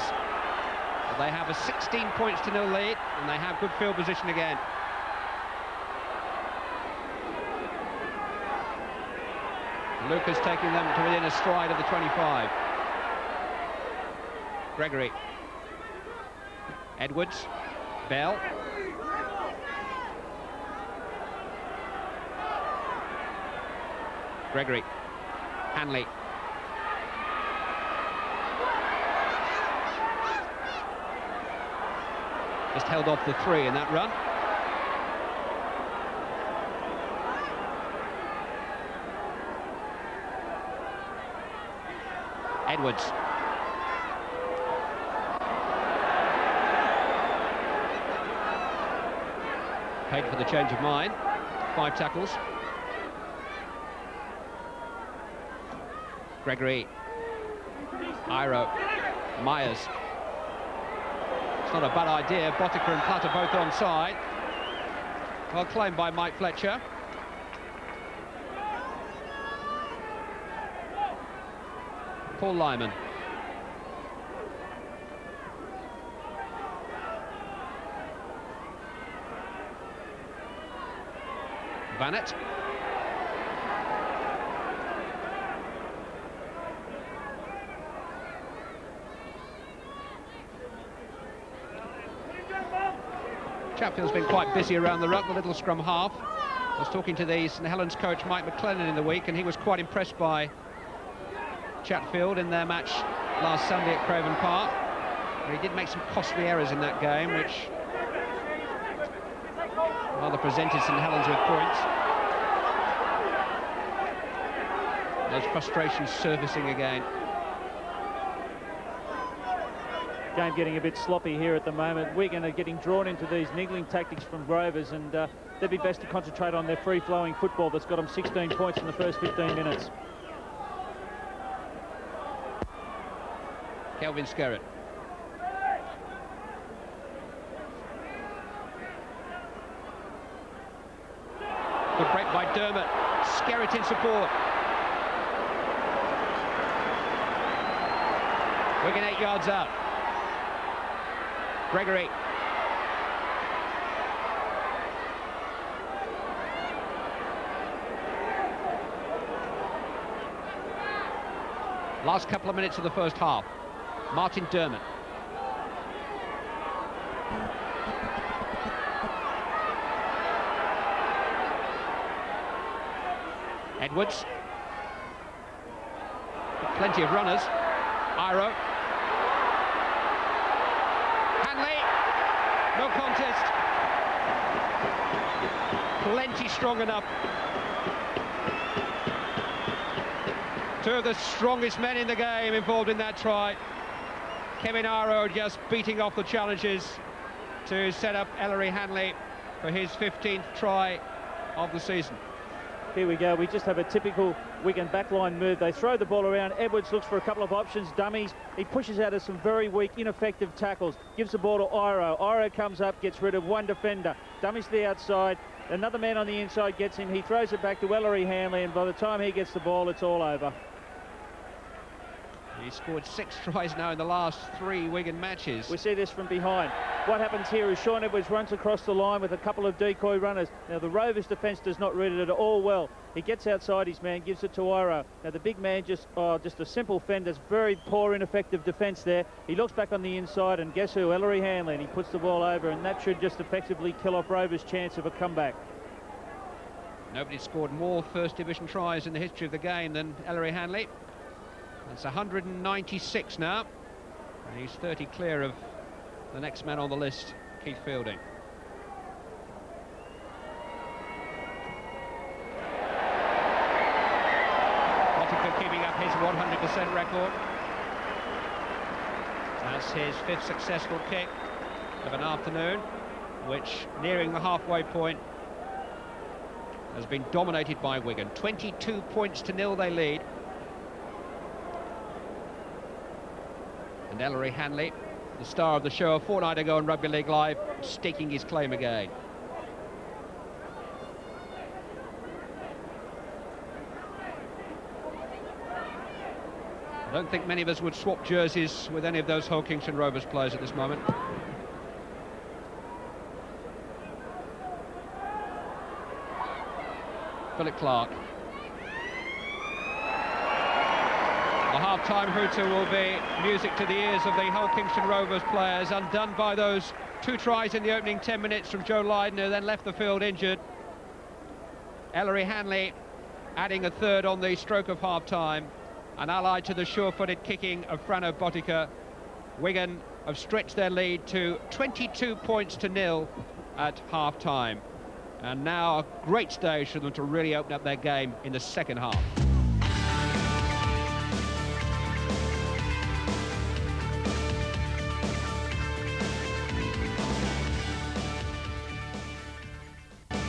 But they have a 16 points to 0 lead, and they have good field position again. Lucas taking them to within a stride of the 25. Gregory. Edwards. Bell. Gregory. Hanley. Just held off the 3 in that run. Edwards. Paid for the change of mind. 5 tackles. Gregory. Iro. Myers. It's not a bad idea. Botica and Platt are both onside. Well claimed by Mike Fletcher. Paul Lyman. Vanett. Chatfield's been quite busy around the ruck, the little scrum half. I was talking to the St Helens coach Mike McLennan in the week, and he was quite impressed by Chatfield in their match last Sunday at Craven Park. But he did make some costly errors in that game, which rather presented St Helens with points. Those frustrations surfacing again. Game getting a bit sloppy here at the moment. Wigan are getting drawn into these niggling tactics from Rovers, and they'd be best to concentrate on their free-flowing football that's got them 16 points in the first 15 minutes. Kelvin Skerritt. Good break by Dermot. Skerritt in support. Wigan 8 yards out. Gregory. Last couple of minutes of the first half. Martin Dermot. Edwards. Plenty of runners. Iro. Hanley. contest. Plenty strong enough. Two of the strongest men in the game involved in that try. Kevin Arrow just beating off the challenges to set up Ellery Hanley for his 15th try of the season. Here we go, we just have a typical Wigan backline move. They throw the ball around, Edwards looks for a couple of options, dummies. He pushes out of some very weak, ineffective tackles, gives the ball to Iro. Iro comes up, gets rid of one defender, dummies to the outside, another man on the inside gets him, he throws it back to Ellery Hanley, and by the time he gets the ball, it's all over. He scored 6 tries now in the last 3 Wigan matches. We see this from behind. What happens here is Shaun Edwards runs across the line with a couple of decoy runners. Now the Rovers defence does not read it at all well. He gets outside his man, gives it to Iro. Now the big man just a simple fender. Very poor, ineffective defence there. He looks back on the inside, and guess who? Ellery Hanley, and he puts the ball over, and that should just effectively kill off Rovers' chance of a comeback. Nobody scored more First Division tries in the history of the game than Ellery Hanley. That's 196 now, and he's 30 clear of the next man on the list, Keith Fielding. Botica keeping up his 100% record. That's his 5th successful kick of an afternoon, which, nearing the halfway point, has been dominated by Wigan. 22 points to 0 they lead. And Ellery Hanley, the star of the show a fortnight ago on Rugby League Live, staking his claim again. I don't think many of us would swap jerseys with any of those Hull Kingston Rovers players at this moment. Philip Clark. The half-time hooter will be music to the ears of the Hull Kingston Rovers players, undone by those 2 tries in the opening 10 minutes from Joe Lydon, who then left the field injured. Ellery Hanley adding a 3rd on the stroke of half-time, and allied to the sure-footed kicking of Frano Botica, Wigan have stretched their lead to 22 points to 0 at half-time. And now a great stage for them to really open up their game in the second half.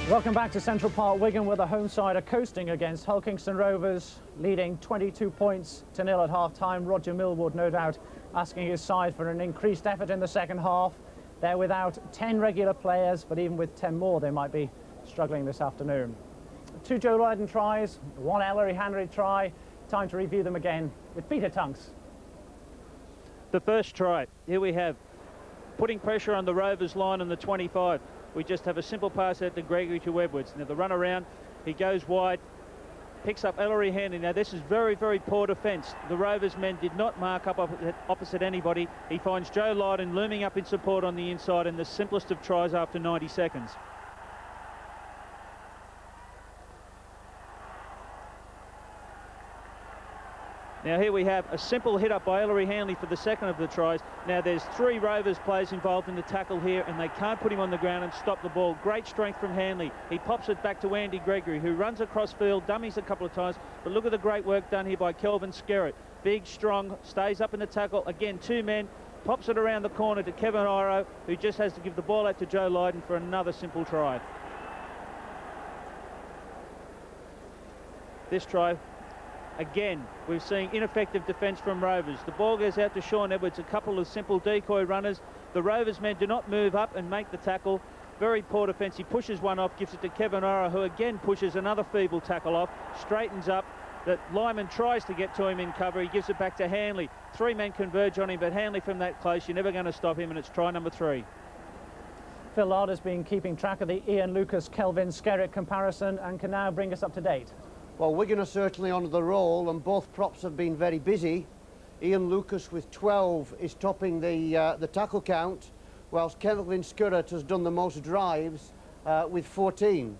Welcome back to Central Park, Wigan, where the home side are coasting against Hull Kingston Rovers, leading 22 points to 0 at half-time. Roger Millward, no doubt, asking his side for an increased effort in the second half. They're without 10 regular players, but even with 10 more, they might be struggling this afternoon. 2 Joe Lydon tries, 1 Ellery Hanley try. Time to review them again with Peter Tunks. The first try, here we have, putting pressure on the Rovers line on the 25. We just have a simple pass out to Gregory to Edwards. Now the run around, he goes wide, picks up Ellery Hanley. Now this is very, very poor defence. The Rovers men did not mark up opposite anybody. He finds Joe Lydon looming up in support on the inside, and the simplest of tries after 90 seconds. Now here we have a simple hit up by Ellery Hanley for the second of the tries. Now there's 3 Rovers players involved in the tackle here, and they can't put him on the ground and stop the ball. Great strength from Hanley. He pops it back to Andy Gregory, who runs across field, dummies a couple of times, but look at the great work done here by Kelvin Skerritt. Big, strong, stays up in the tackle. Again, 2 men, pops it around the corner to Kevin Iro, who just has to give the ball out to Joe Lydon for another simple try. This try, again, we're seeing ineffective defence from Rovers. The ball goes out to Shaun Edwards, a couple of simple decoy runners. The Rovers men do not move up and make the tackle. Very poor defence. He pushes one off, gives it to Kevin Iro, who again pushes another feeble tackle off, straightens up. That Lyman tries to get to him in cover. He gives it back to Hanley. 3 men converge on him, but Hanley from that close, you're never going to stop him, and it's try number 3. Phil Larder's been keeping track of the Ian Lucas-Kelvin Skerritt comparison and can now bring us up to date. Well, Wigan are certainly on the roll, and both props have been very busy. Ian Lucas with 12 is topping the tackle count, whilst Kelvin Skerritt has done the most drives with 14.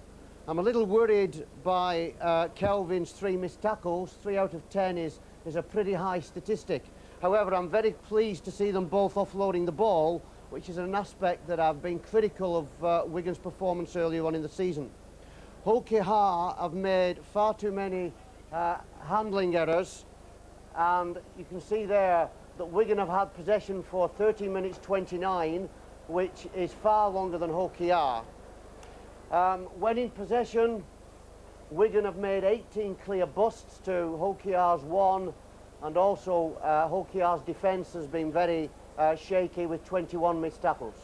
I'm a little worried by Kelvin's 3 missed tackles. 3 out of 10 is a pretty high statistic. However, I'm very pleased to see them both offloading the ball which is an aspect that I've been critical of Wigan's performance earlier on in the season. Hull KR have made far too many handling errors, and you can see there that Wigan have had possession for 30 minutes 29, which is far longer than Hull KR. When in possession, Wigan have made 18 clear busts to Hull KR's 1, and also Hull KR's defence has been very shaky with 21 missed tackles.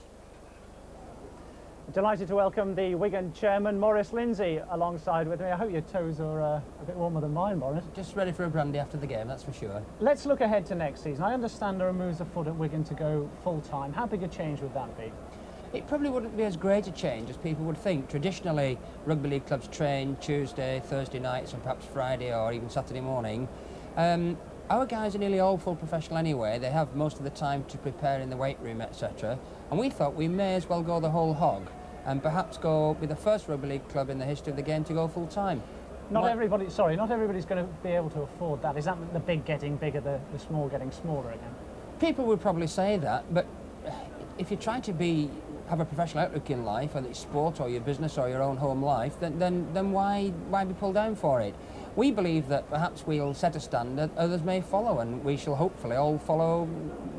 Delighted to welcome the Wigan chairman, Maurice Lindsay, alongside with me. I hope your toes are a bit warmer than mine, Maurice. Just ready for a brandy after the game, that's for sure. Let's look ahead to next season. I understand there are moves afoot at Wigan to go full-time. How big a change would that be? It probably wouldn't be as great a change as people would think. Traditionally, rugby league clubs train Tuesday, Thursday nights, and perhaps Friday or even Saturday morning. Our guys are nearly all full professional anyway. They have most of the time to prepare in the weight room, etc. And we thought we may as well go the whole hog and perhaps go be the first rugby league club in the history of the game to go full time. Not everybody's going to be able to afford that. Is that the big getting bigger, the small getting smaller again? People would probably say that, but if you try to have a professional outlook in life, whether it's sport or your business or your own home life, then why be pulled down for it? We believe that perhaps we'll set a standard, others may follow, and we shall hopefully all follow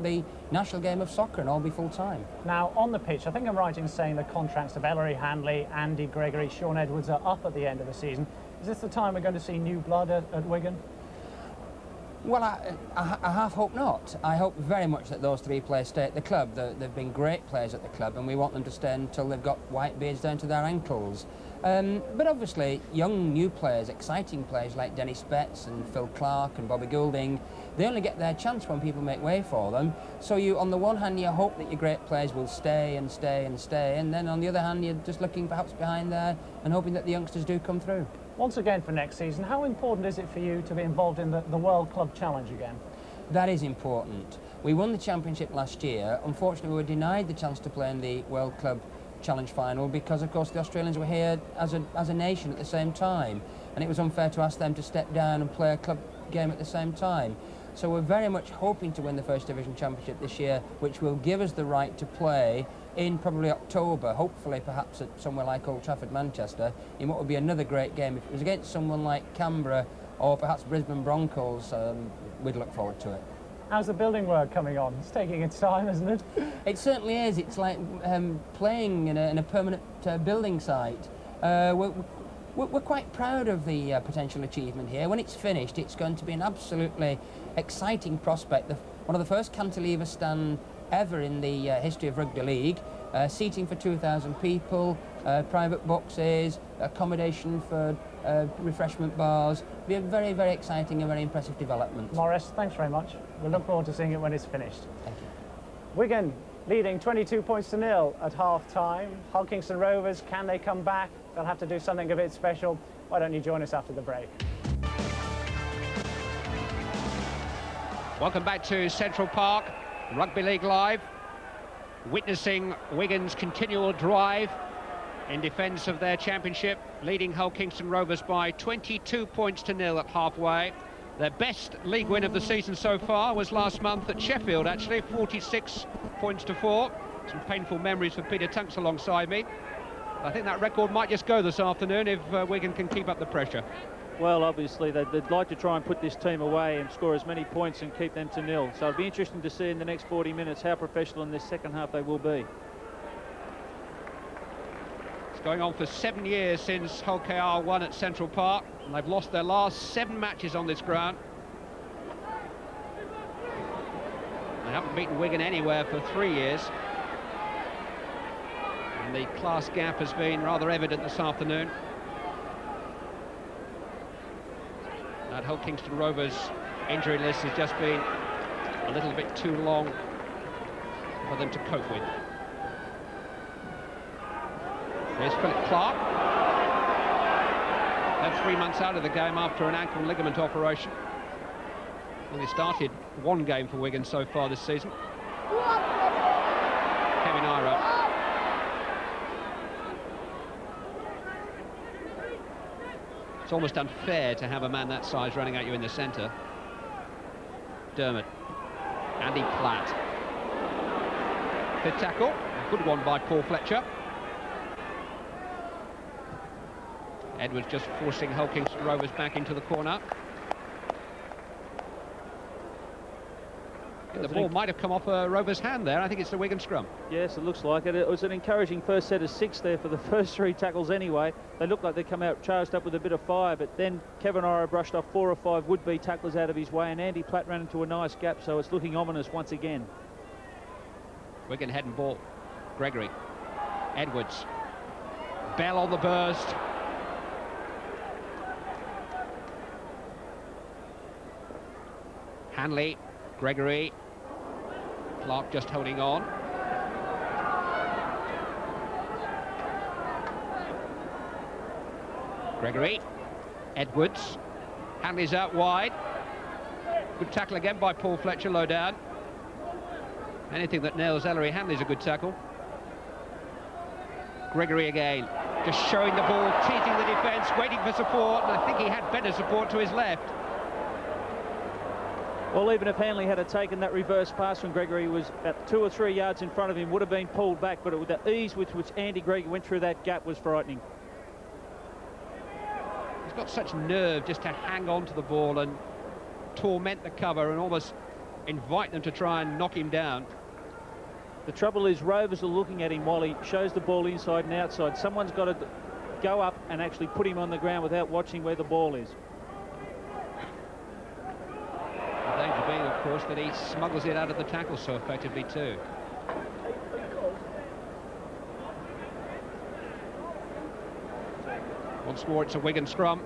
the national game of soccer and all be full-time. Now, on the pitch, I think I'm right in saying the contracts of Ellery, Handley, Andy Gregory, Sean Edwards are up at the end of the season. Is this the time we're going to see new blood at Wigan? Well, I half hope not. I hope very much that those three players stay at the club. They've been great players at the club, and we want them to stay until they've got white beards down to their ankles. But obviously, young, new players, exciting players like Dennis Betts and Phil Clark and Bobby Goulding, they only get their chance when people make way for them. So you, on the one hand, you hope that your great players will stay and stay and stay, and then on the other hand, you're just looking perhaps behind there and hoping that the youngsters do come through. Once again for next season, how important is it for you to be involved in the World Club Challenge again? That is important. We won the championship last year. Unfortunately, we were denied the chance to play in the World Club Challenge final because, of course, the Australians were here as a nation at the same time, and it was unfair to ask them to step down and play a club game at the same time. So we're very much hoping to win the First Division Championship this year, which will give us the right to play in probably October, hopefully perhaps at somewhere like Old Trafford, Manchester, in what would be another great game. If it was against someone like Canberra or perhaps Brisbane Broncos, we'd look forward to it. How's the building work coming on? It's taking its time, isn't it? It certainly is. It's like playing in a permanent building site. We're quite proud of the potential achievement here. When it's finished, it's going to be an absolutely exciting prospect. One of the first cantilever stand ever in the history of rugby league. Seating for 2,000 people, private boxes, accommodation for refreshment bars. It'll be a very, very exciting and very impressive development. Maurice, thanks very much. We look forward to seeing it when it's finished. Thank you. Wigan leading 22 points to 0 at half-time. Hull Kingston Rovers, can they come back? They'll have to do something a bit special. Why don't you join us after the break? Welcome back to Central Park, Rugby League Live, witnessing Wigan's continual drive in defence of their championship, leading Hull Kingston Rovers by 22 points to 0 at halfway. Their best league win of the season so far was last month at Sheffield, actually, 46 points to 4. Some painful memories for Peter Tunks alongside me. I think that record might just go this afternoon if Wigan can keep up the pressure. Well, obviously, they'd like to try and put this team away and score as many points and keep them to 0. So it'll be interesting to see in the next 40 minutes how professional in this second half they will be. It's going on for 7 years since Hull KR won at Central Park, and they've lost their last 7 matches on this ground. They haven't beaten Wigan anywhere for 3 years. And the class gap has been rather evident this afternoon. That Hull Kingston Rovers injury list has just been a little bit too long for them to cope with. Here's Philip Clark. They're 3 months out of the game after an ankle ligament operation. Only started 1 game for Wigan so far this season. Kevin Iro. It's almost unfair to have a man that size running at you in the centre. Dermot. Andy Platt. Good tackle, good one by Paul Fletcher. Edwards just forcing Hull Kingston Rovers back into the corner. The ball might have come off Rovers' hand there. I think it's the Wigan scrum. Yes, it looks like it. It was an encouraging first set of 6 there for the first 3 tackles anyway. They looked like they come out charged up with a bit of fire, but then Kevin Iro brushed off 4 or 5 would-be tacklers out of his way, and Andy Platt ran into a nice gap, so it's looking ominous once again. Wigan head and ball. Gregory. Edwards. Bell on the burst. Hanley. Gregory. Clark just holding on. Gregory. Edwards. Hanley's out wide. Good tackle again by Paul Fletcher, low down. Anything that nails Ellery Hanley's a good tackle. Gregory again, just showing the ball, teasing the defence, waiting for support, and I think he had better support to his left. Well, even if Hanley had taken that reverse pass when Gregory was about 2 or 3 yards in front of him, would have been pulled back, but with the ease with which Andy Gregory went through that gap was frightening. He's got such nerve just to hang on to the ball and torment the cover and almost invite them to try and knock him down. The trouble is Rovers are looking at him while he shows the ball inside and outside. Someone's got to go up and actually put him on the ground without watching where the ball is. The danger being, of course, that he smuggles it out of the tackle so effectively too. Once more, it's a Wigan scrum.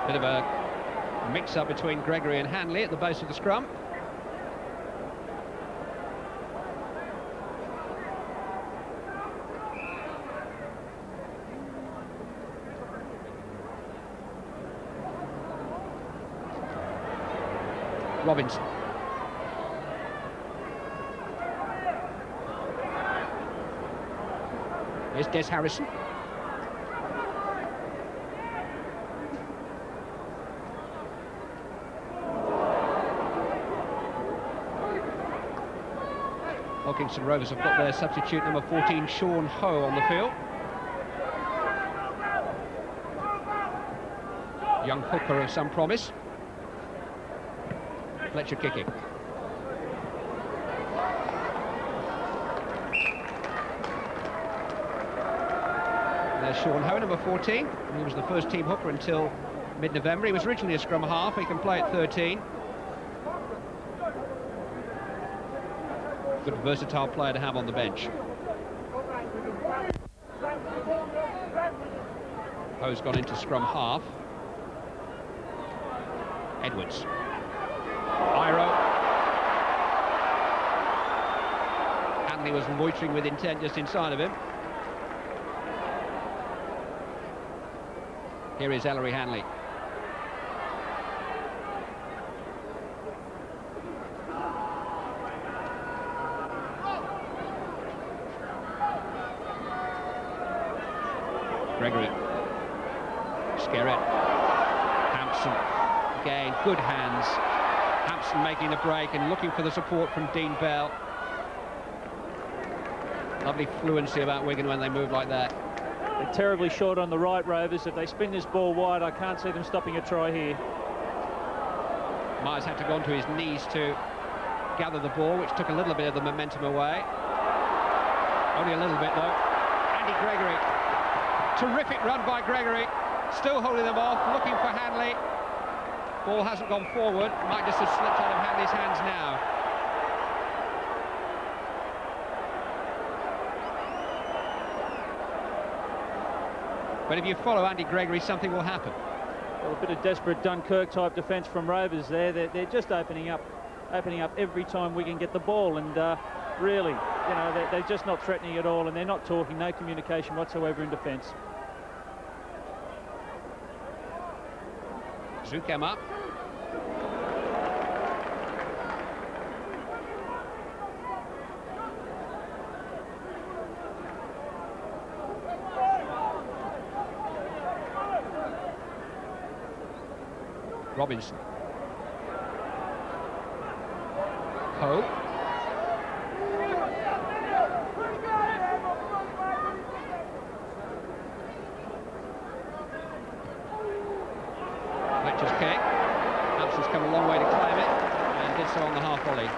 Bit of a mix-up between Gregory and Hanley at the base of the scrum. Robinson. Here's Des Harrison. Kingston Rovers have got their substitute number 14, Sean Ho, on the field. Young hooker of some promise. Fletcher kicking. There's Sean Ho, number 14. He was the first team hooker until mid-November. He was originally a scrum half. He can play at 13. Good versatile player to have on the bench. Ho's gone into scrum half. Edwards. Iro. Hanley was loitering with intent just inside of him. Here is Ellery Hanley. Gregory. Skerritt. Hampson. Again, good hands. Hampson making the break and looking for the support from Dean Bell. Lovely fluency about Wigan when they move like that. They're terribly short on the right, Rovers. If they spin this ball wide, I can't see them stopping a try here. Myers had to go onto his knees to gather the ball, which took a little bit of the momentum away. Only a little bit, though. Andy Gregory. Terrific run by Gregory. Still holding them off, looking for Hanley. Ball hasn't gone forward. Might just have slipped out of Hanley's hands now. But if you follow Andy Gregory, something will happen. Well, a bit of desperate Dunkirk-type defence from Rovers there. They're just opening up every time we can get the ball, and really, you know, they're just not threatening at all, and they're not talking, no communication whatsoever in defence. Zukema. Robinson. Ho. Fletcher's kick. Hampson's come a long way to claim it and did so on the half volley.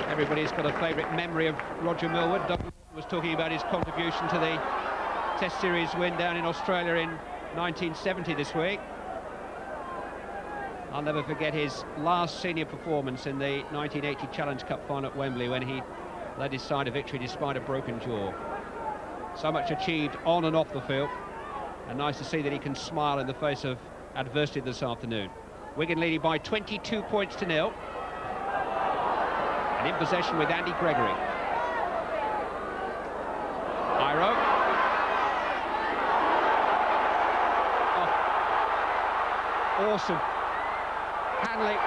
Everybody's got a favourite memory of Roger Millward. Doug was talking about his contribution to the Test Series win down in Australia in 1970 this week. I'll never forget his last senior performance in the 1980 Challenge Cup final at Wembley when he led his side to victory despite a broken jaw. So much achieved on and off the field, and nice to see that he can smile in the face of adversity this afternoon. Wigan leading by 22 points to 0. And in possession with Andy Gregory. Iro. Oh. Awesome. Hanley.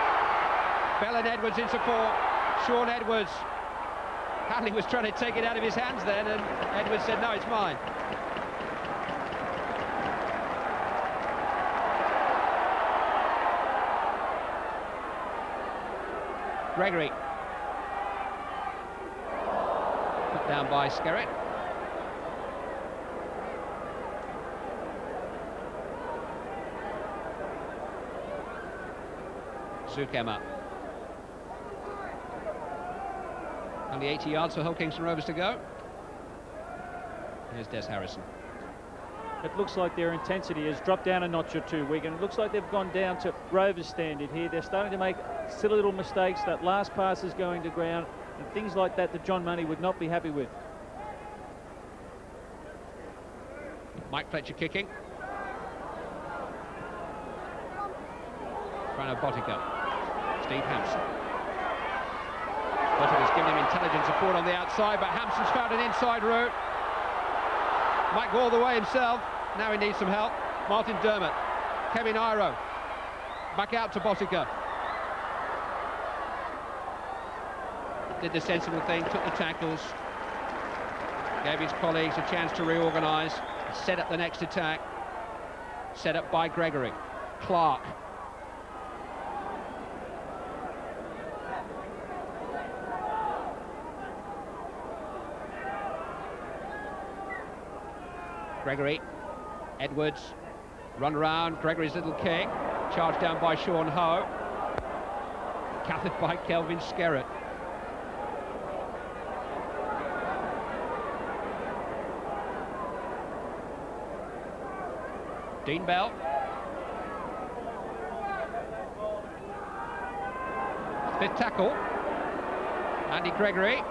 Bell and Edwards in support. Sean Edwards. Hanley was trying to take it out of his hands then, and Edwards said, no, it's mine. Gregory. Put down by Skerritt. Zukema. Only 80 yards for Hull Kingston Rovers to go. Here's Des Harrison. It looks like their intensity has dropped down a notch or two, Wigan. It looks like they've gone down to Rovers standard here. They're starting to make silly little mistakes. That last pass is going to ground and things like that that John Money would not be happy with. Mike Fletcher kicking. Frano Botica. Steve Hampson. Botica's given him intelligent support on the outside, but Hampson's found an inside route. Might go all the way himself. Now he needs some help. Martin Dermott. Kevin Iro. Back out to Botica. Did the sensible thing, took the tackles. Gave his colleagues a chance to reorganise. Set up the next attack. Set up by Gregory. Clark. Gregory, Edwards, run around, Gregory's little kick, charged down by Sean Ho, gathered by Kelvin Skerritt. Dean Bell. Fifth tackle, Andy Gregory,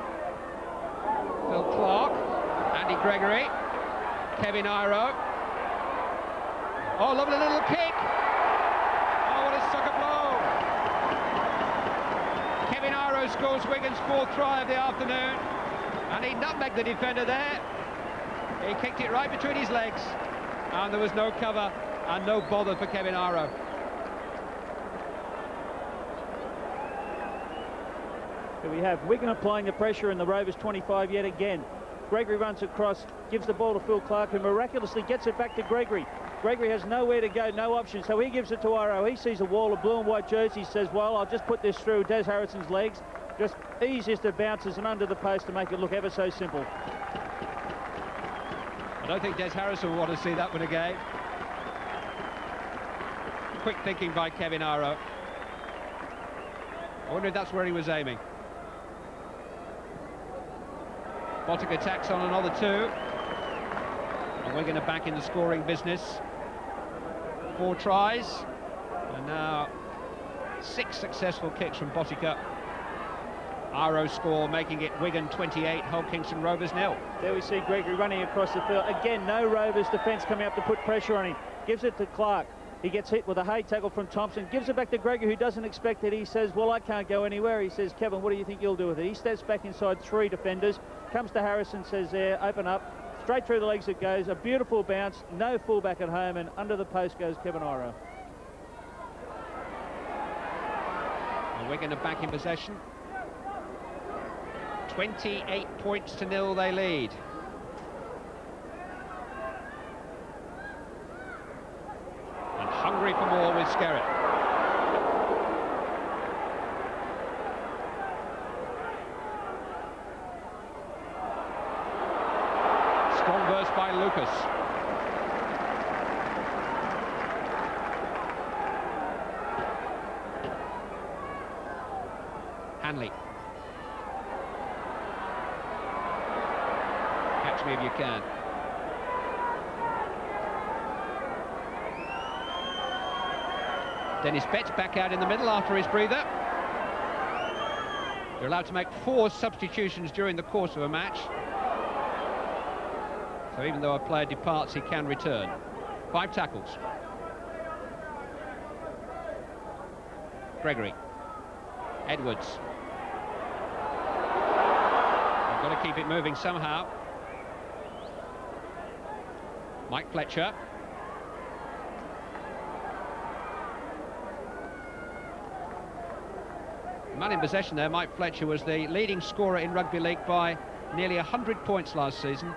Phil Clark, Andy Gregory, Kevin Iro. Oh, lovely little kick. Oh, what a sucker blow. Kevin Iro scores Wigan's fourth try of the afternoon. And he nutmegged the defender there. He kicked it right between his legs. And there was no cover and no bother for Kevin Iro. Here we have Wigan applying the pressure in the Rovers 25 yet again. Gregory runs across, gives the ball to Phil Clark, who miraculously gets it back to Gregory. Gregory has nowhere to go, no option, so he gives it to Iro. He sees a wall of blue and white jerseys, says, well, I'll just put this through Des Harrison's legs. Just easiest of bounces and under the post to make it look ever so simple. I don't think Des Harrison will want to see that one again. Quick thinking by Kevin Iro. I wonder if that's where he was aiming. Botica attacks on another two. And Wigan are back in the scoring business. 4 tries. And now 6 successful kicks from Botica. Iro score, making it Wigan 28, Hull Kingston Rovers 0. There we see Gregory running across the field. Again, no Rovers defence coming up to put pressure on him. Gives it to Clark. He gets hit with a hay tackle from Thompson. Gives it back to Gregory, who doesn't expect it. He says, well, I can't go anywhere. He says, Kevin, what do you think you'll do with it? He steps back inside 3 defenders. Comes to Harrison, says, there, open up. Straight through the legs it goes. A beautiful bounce. No fullback at home. And under the post goes Kevin Iro. And Wigan are back in possession. 28 points to 0 they lead. And hungry for for more with Skerritt. Strong burst by Lucas. Hanley. Catch me if you can. Dennis Betts back out in the middle after his breather. You're allowed to make 4 substitutions during the course of a match. So even though a player departs, he can return. 5 tackles. Gregory. Edwards. They've got to keep it moving somehow. Mike Fletcher. Man in possession there, Mike Fletcher, was the leading scorer in rugby league by nearly 100 points last season.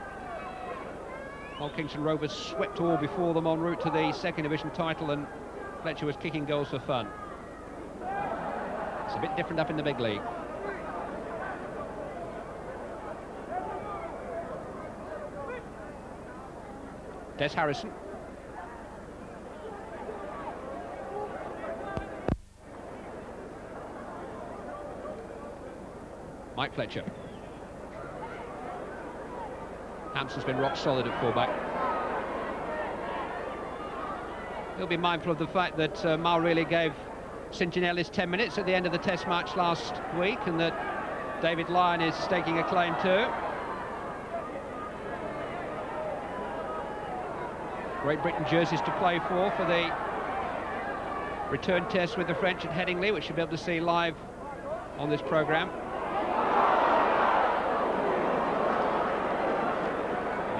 Old Kingston Rovers swept all before them en route to the second division title, and Fletcher was kicking goals for fun. It's a bit different up in the big league. Des Harrison. Mike Fletcher. Hampson's been rock solid at fullback. He'll be mindful of the fact that Mal really gave St Gianellis 10 minutes at the end of the Test match last week, and that David Lyon is staking a claim too. Great Britain jerseys to play for the return test with the French at Headingley, which you'll be able to see live on this programme.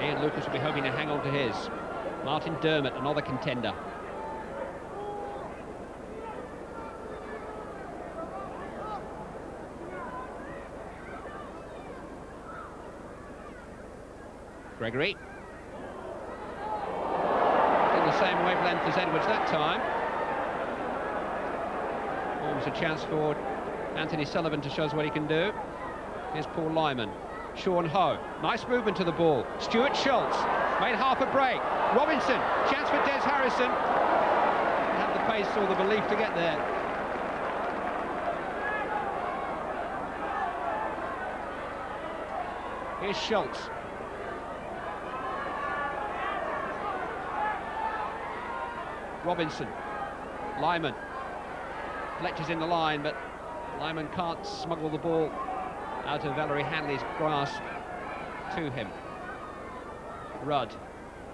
Ian Lucas will be hoping to hang on to his. Martin Dermott, another contender. Gregory. In the same wavelength as Edwards that time. Always a chance for Anthony Sullivan to show us what he can do. Here's Paul Lyman. Sean Ho, nice movement to the ball. Stuart Schultz made half a break. Robinson, chance for Des Harrison. Didn't have the pace or the belief to get there. Here's Schultz. Robinson, Lyman. Fletcher's in the line, but Lyman can't smuggle the ball out of Valerie Hanley's grasp to him. Rudd,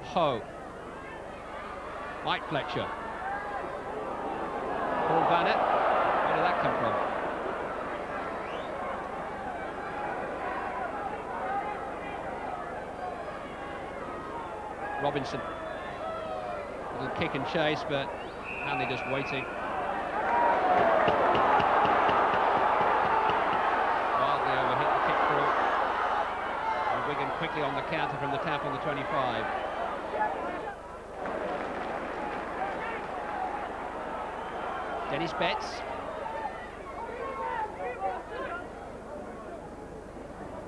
Ho, Mike Fletcher, Paul Bannett. Where did that come from? Robinson. Little kick and chase, but Hanley just waiting. Wildly overhit the kick through. And Wigan quickly on the counter from the tap on the 25. Dennis Betts.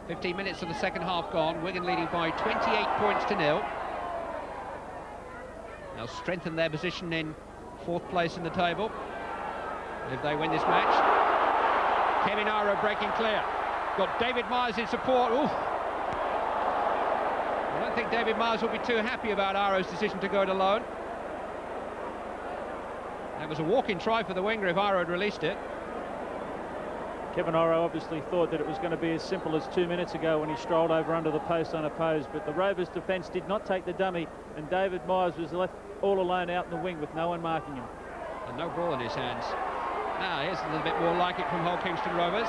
"15 minutes of the second half gone. Wigan leading by 28 points to 0. They'll strengthen their position in 4th place in the table if they win this match. Kevin Iro breaking clear. Got David Myers in support. Oof. I don't think David Myers will be too happy about Iro's decision to go it alone. That was a walk-in try for the winger if Iro had released it. Kevin Iro obviously thought that it was going to be as simple as 2 minutes ago when he strolled over under the post unopposed, but the Rovers' defence did not take the dummy, and David Myers was left all alone out in the wing with no one marking him. And no ball in his hands. Now here's a little bit more like it from Hull Kingston Rovers.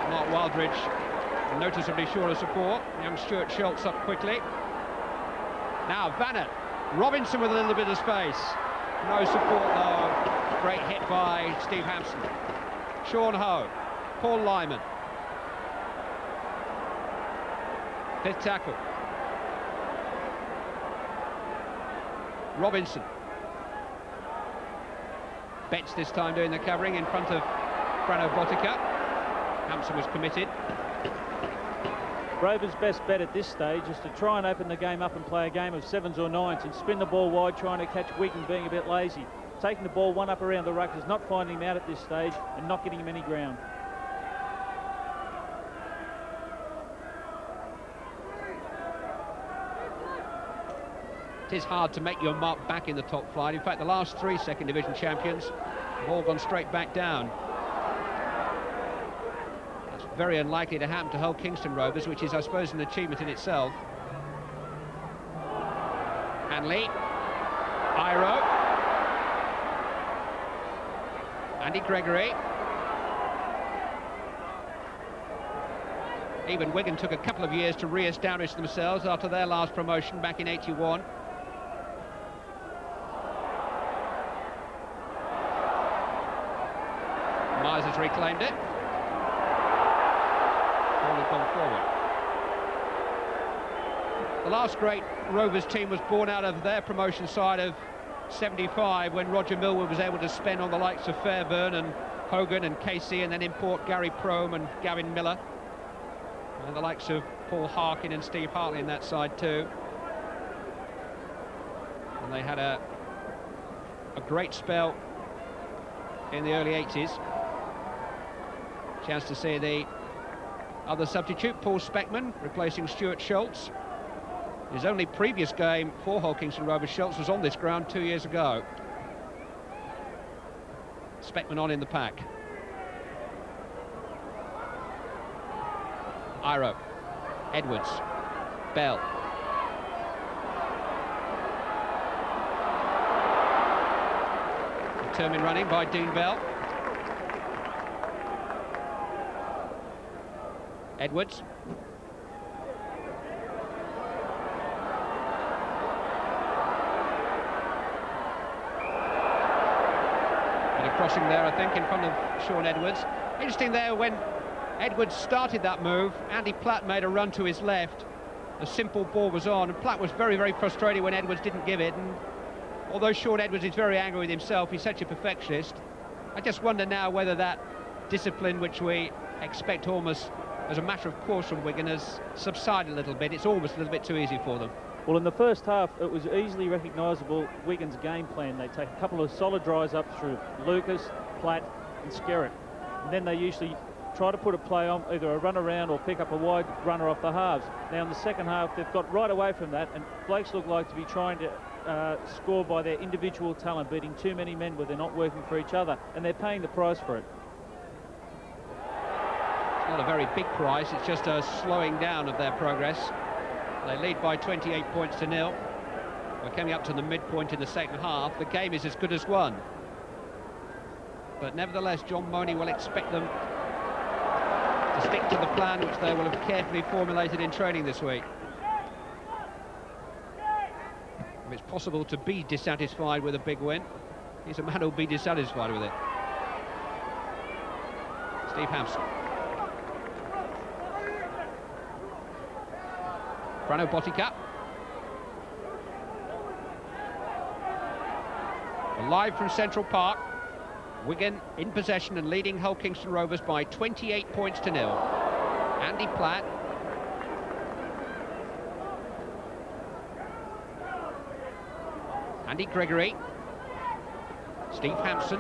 Mark Wildridge noticeably short of support. Young Stuart Schultz up quickly. Now Vannet. Robinson with a little bit of space. No support though. Great hit by Steve Hampson. Sean Ho. Paul Lyman. 5th tackle. Robinson. Betts this time doing the covering in front of Frano Botica. Hampson was committed. Rovers' best bet at this stage is to try and open the game up and play a game of 7s or 9s and spin the ball wide, trying to catch Wigan being a bit lazy. Taking the ball one up around the ruck is not finding him out at this stage and not getting him any ground. It is hard to make your mark back in the top flight. In fact, the last 3 second division champions have all gone straight back down. That's very unlikely to happen to Hull Kingston Rovers, which is, I suppose, an achievement in itself. Hanley, Iro, Andy Gregory. Even Wigan took a couple of years to re-establish themselves after their last promotion back in '81. Myers has reclaimed it. Ball has gone forward. The last great Rovers team was born out of their promotion side of '75, when Roger Millward was able to spend on the likes of Fairburn and Hogan and Casey, and then import Gary Prome and Gavin Miller, and the likes of Paul Harkin and Steve Hartley in that side too. And they had a great spell in the early '80s. Chance to see the other substitute, Paul Speckman, replacing Stuart Schultz. His only previous game for Hull Kingston Rovers, Schultz, was on this ground 2 years ago. Speckman on in the pack. Iro, Edwards, Bell. Determined running by Dean Bell. Edwards. Bit of crossing there, I think, in front of Sean Edwards. Interesting there, when Edwards started that move, Andy Platt made a run to his left. The simple ball was on, and Platt was very, very frustrated when Edwards didn't give it. And although Sean Edwards is very angry with himself, he's such a perfectionist. I just wonder now whether that discipline, which we expect almost as a matter of course from Wigan, has subsided a little bit. It's almost a little bit too easy for them. Well, in the first half, it was easily recognisable Wigan's game plan. They take a couple of solid drives up through Lucas, Platt and Skerritt. And then they usually try to put a play on, either a run around or pick up a wide runner off the halves. Now, in the second half, they've got right away from that, and Blakes look like to be trying to score by their individual talent, beating too many men where they're not working for each other, and they're paying the price for it. It's not a very big price, it's just a slowing down of their progress. They lead by 28 points to 0. We're coming up to the midpoint in the second half. The game is as good as won. But nevertheless, John Money will expect them to stick to the plan which they will have carefully formulated in training this week. If it's possible to be dissatisfied with a big win, he's a man who'll be dissatisfied with it. Steve Hampson. Frano Botica. Live from Central Park. Wigan in possession and leading Hull Kingston Rovers by 28 points to 0. Andy Platt. Andy Gregory. Steve Hampson.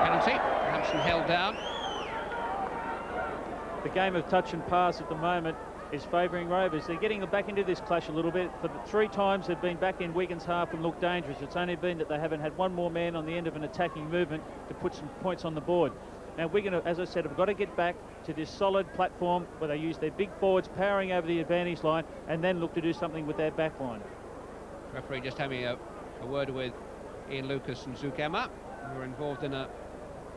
Penalty. Hampson held down. The game of touch and pass at the moment is favouring Rovers. They're getting back into this clash a little bit. For the 3 times they've been back in Wigan's half and looked dangerous. It's only been that they haven't had one more man on the end of an attacking movement to put some points on the board. Now Wigan, as I said, have got to get back to this solid platform where they use their big forwards powering over the advantage line and then look to do something with their back line. Referee just having a word with Ian Lucas and Zouk Emma, who were involved in a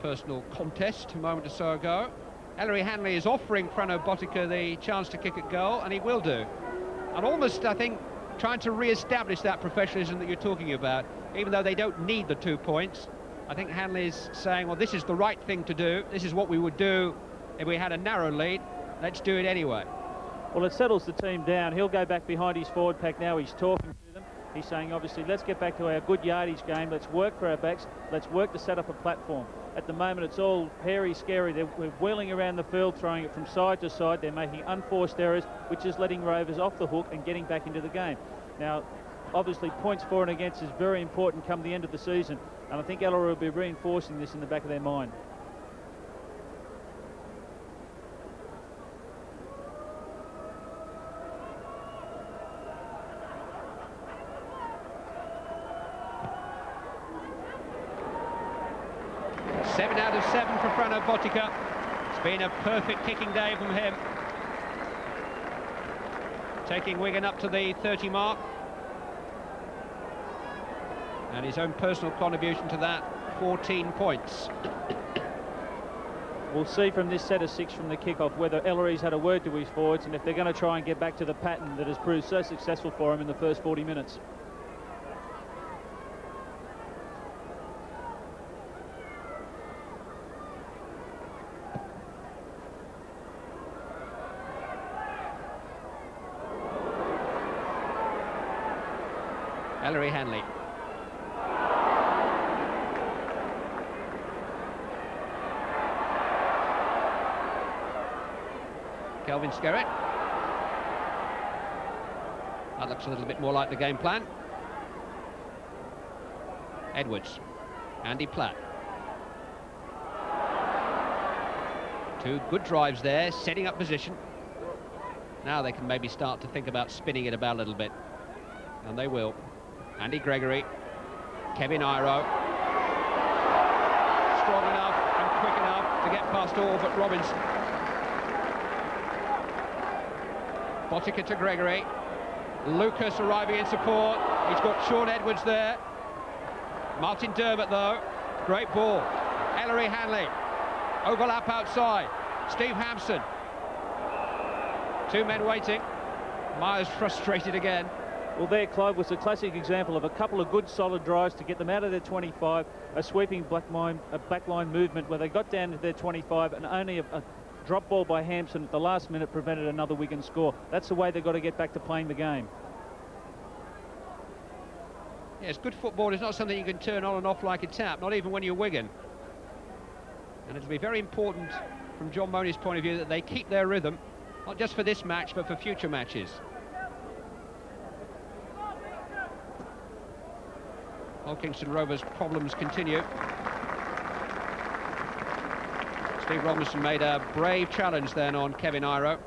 personal contest a moment or so ago. Ellery Hanley is offering Frano Botica the chance to kick at goal, and he will do. And almost, I think, trying to re-establish that professionalism that you're talking about, even though they don't need the 2 points. I think Hanley is saying, well, this is the right thing to do. This is what we would do if we had a narrow lead. let's do it anyway. Well, it settles the team down. He'll go back behind his forward pack now. He's talking to them. He's saying, obviously, let's get back to our good yardage game. Let's work for our backs. Let's work to set up a platform. At the moment, it's all hairy, scary. We're wheeling around the field, throwing it from side to side. They're making unforced errors, which is letting Rovers off the hook and getting back into the game. Now, obviously, points for and against is very important come the end of the season. And I think Ellery will be reinforcing this in the back of their mind. Seven out of 7 for Frano Botica. It's been a perfect kicking day from him. Taking Wigan up to the 30 mark. And his own personal contribution to that, 14 points. We'll see from this set of 6 from the kick-off whether Ellery's had a word to his forwards and if they're going to try and get back to the pattern that has proved so successful for him in the first 40 minutes. Ellery Hanley. Kelvin Skerritt. That looks a little bit more like the game plan. Edwards. Andy Platt. 2 good drives there, setting up position. Now they can maybe start to think about spinning it about a little bit. And they will. Andy Gregory, Kevin Iro, strong enough and quick enough to get past all but Robinson. Botica to Gregory, Lucas arriving in support, he's got Sean Edwards there, Martin Dermott though, great ball, Ellery Hanley, overlap outside, Steve Hampson, 2 men waiting, Myers frustrated again. Well, there, Clive, was a classic example of a couple of good, solid drives to get them out of their 25, a sweeping backline movement where they got down to their 25 and only a drop ball by Hampson at the last minute prevented another Wigan score. That's the way they've got to get back to playing the game. Yes, good football is not something you can turn on and off like a tap, not even when you're Wigan. And it'll be very important from John Money's point of view that they keep their rhythm, not just for this match, but for future matches. Kingston Rovers' problems continue. Steve Robinson made a brave challenge then on Kevin Iro.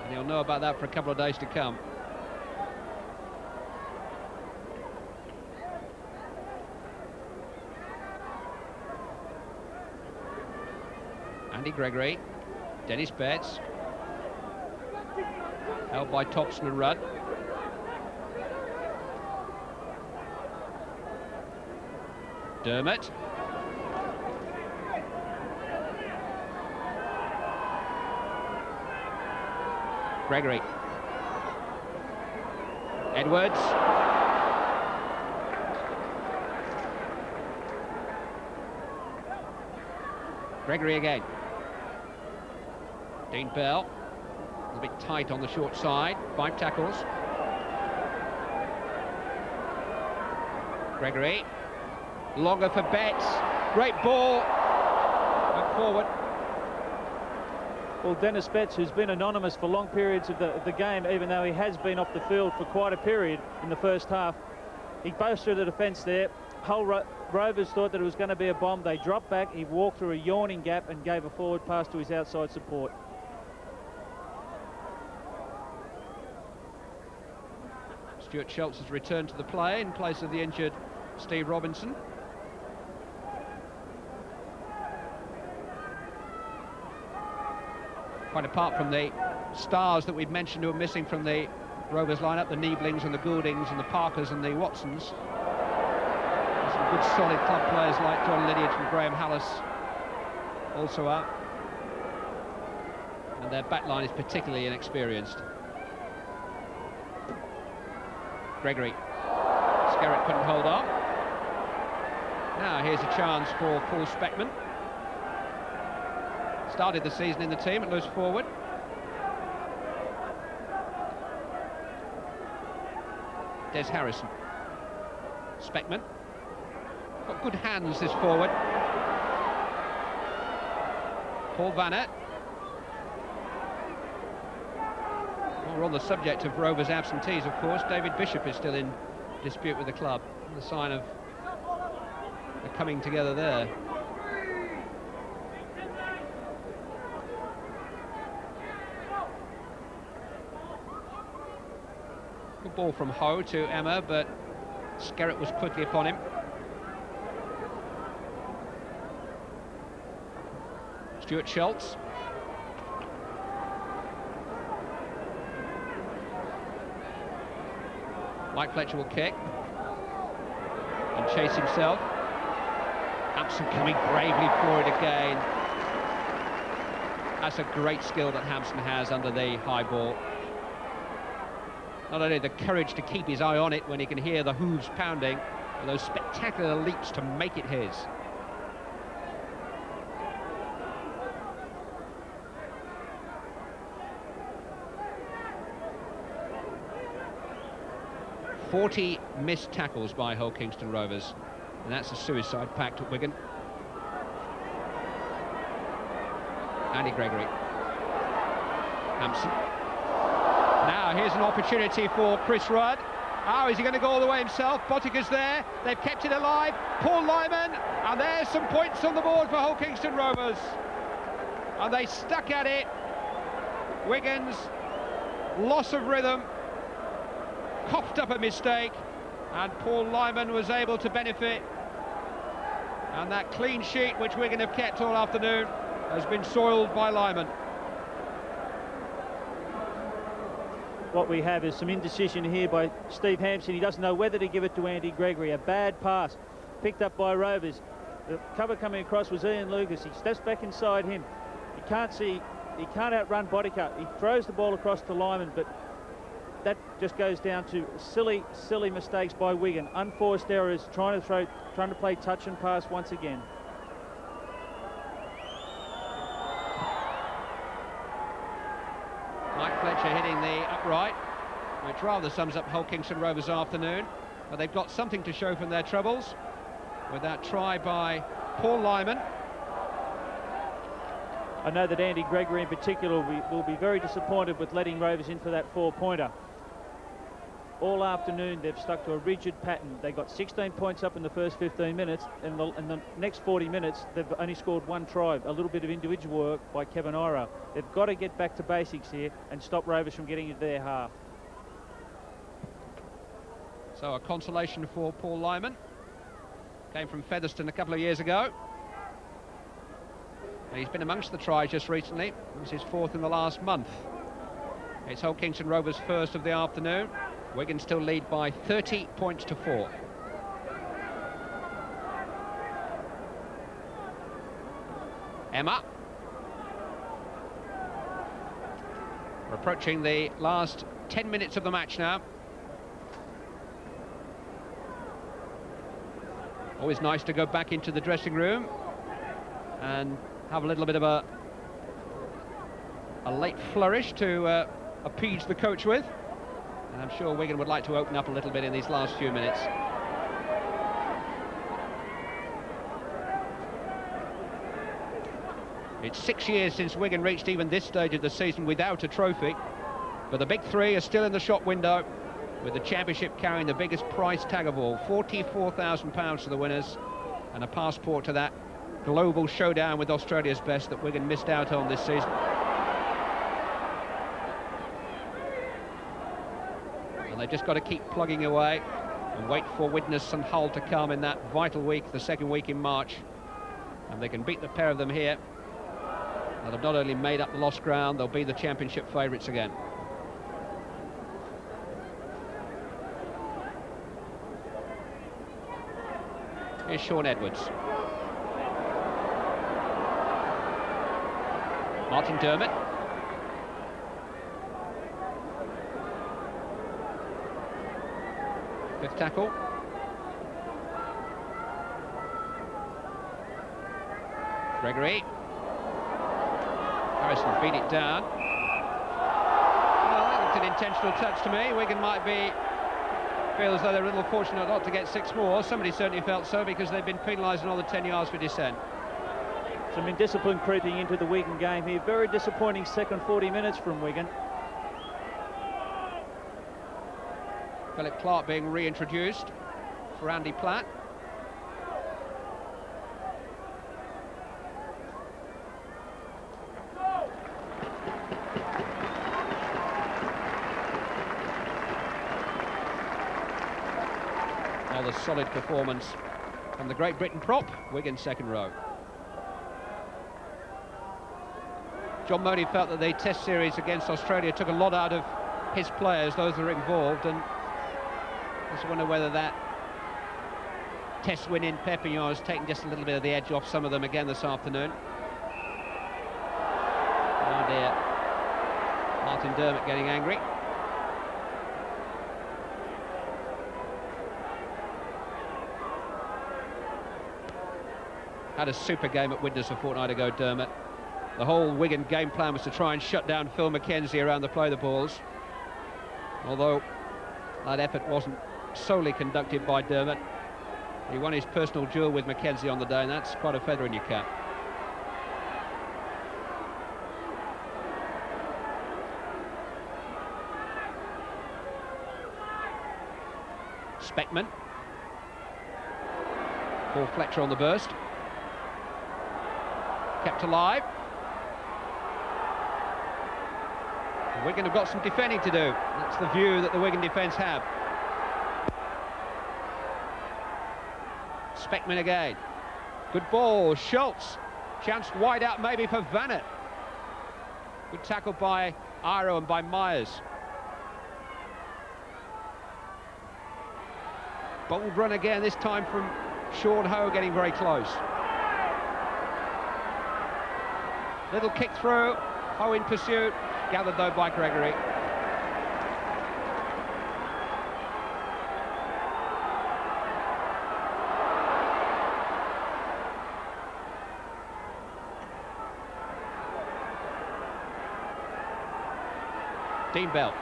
And he'll know about that for a couple of days to come. Andy Gregory, Dennis Betts, held by Thompson and Rudd. Dermott. Gregory. Edwards. Gregory again. Dean Bell. A bit tight on the short side. 5 tackles. Gregory. Longer for Betts. Great ball. Went forward. Well, Dennis Betts, who's been anonymous for long periods of the game, even though he has been off the field for quite a period in the first half, he burst through the defence there. Hull Rovers thought that it was going to be a bomb. They dropped back. He walked through a yawning gap and gave a forward pass to his outside support. Stuart Schultz has returned to the play in place of the injured Steve Robinson. Quite apart from the stars that we've mentioned who are missing from the Rovers lineup, the Nieblings and the Gouldings and the Parkers and the Watsons. There's some good solid club players like John Lineage and Graham Hallis also out. And their back line is particularly inexperienced. Gregory. Skerritt couldn't hold on. Now here's a chance for Paul Speckman. Started the season in the team at loose forward. Des Harrison. Speckman. Got good hands, this forward. Paul Vanett. Well, we're on the subject of Rovers' absentees, of course. David Bishop is still in dispute with the club. The sign of the coming together there. Good ball from Ho to Emma, but Skerritt was quickly upon him. Stuart Schultz. Mike Fletcher will kick and chase himself. Hampson coming bravely for it again. That's a great skill that Hampson has under the high ball. Not only the courage to keep his eye on it when he can hear the hooves pounding, but those spectacular leaps to make it his. "40 missed tackles by Hull Kingston Rovers, and that's a suicide pact at Wigan. Andy Gregory. Hampson. Now here's an opportunity for Chris Rudd. Oh, is he going to go all the way himself? Bottika's there. They've kept it alive. Paul Lyman. And there's some points on the board for Hull Kingston Rovers. And they stuck at it. Wigan's loss of rhythm coughed up a mistake, and Paul Lyman was able to benefit. And that clean sheet which Wigan have kept all afternoon has been soiled by Lyman. What we have is some indecision here by Steve Hampson. He doesn't know whether to give it to Andy Gregory. A bad pass picked up by Rovers. The cover coming across was Ian Lucas. He steps back inside him. He can't outrun Botica. He throws the ball across to Lyman, but that just goes down to silly mistakes by Wigan. Unforced errors, trying to play touch and pass once again. Mike Fletcher hitting the upright, which rather sums up Hull Kingston Rovers' afternoon. But they've got something to show from their troubles with that try by Paul Lyman. I know that Andy Gregory in particular will be very disappointed with letting Rovers in for that four-pointer. All afternoon they've stuck to a rigid pattern. They got 16 points up in the first 15 minutes, and in the next 40 minutes they've only scored one try. A little bit of individual work by Kevin Iro. They've got to get back to basics here and stop Rovers from getting into their half. So a consolation for Paul Lyman. Came from Featherstone a couple of years ago. And he's been amongst the tries just recently. It was his fourth in the last month. It's Hull Kingston Rovers' first of the afternoon. Wigan still lead by 30 points to 4. Emma. We're approaching the last 10 minutes of the match now. Always nice to go back into the dressing room and have a little bit of a late flourish to appease the coach with. And I'm sure Wigan would like to open up a little bit in these last few minutes. It's 6 years since Wigan reached even this stage of the season without a trophy. But the big three are still in the shop window, with the championship carrying the biggest price tag of all, £44,000 for the winners, and a passport to that global showdown with Australia's best that Wigan missed out on this season. And they've just got to keep plugging away and wait for Widnes and Hull to come in that vital week, the second week in March. And they can beat the pair of them here. They'll have not only made up the lost ground, they'll be the championship favourites again. Here's Sean Edwards. Martin Dermott. Fifth tackle. Gregory. Harrison beat it down. Well, that looked an intentional touch to me. Wigan might feel as though they're a little fortunate not to get 6 more. Somebody certainly felt so because they've been penalised another 10 yards for dissent. Some indiscipline creeping into the Wigan game here. Very disappointing second 40 minutes from Wigan. Philip Clark being reintroduced for Andy Platt. Another solid performance from the Great Britain prop, Wigan second row. John Money felt that the Test series against Australia took a lot out of his players, those that are involved, and I just wonder whether that Test win in Perpignan has taken just a little bit of the edge off some of them again this afternoon. Oh dear, Martin Dermott getting angry. Had a super game at Widnes a fortnight ago, Dermott. The whole Wigan game plan was to try and shut down Phil McKenzie around the play the balls. Although that effort wasn't solely conducted by Dermott. He won his personal duel with McKenzie on the day, and that's quite a feather in your cap. Speckman. Paul Fletcher on the burst. Kept alive. Wigan have got some defending to do. That's the view that the Wigan defence have. Speckman again. Good ball, Schultz. Chance wide out maybe for Vannet. Good tackle by Iro and by Myers. Bold run again, this time from Sean Ho, getting very close. Little kick through, Ho in pursuit, gathered though by Gregory. Dean Bell.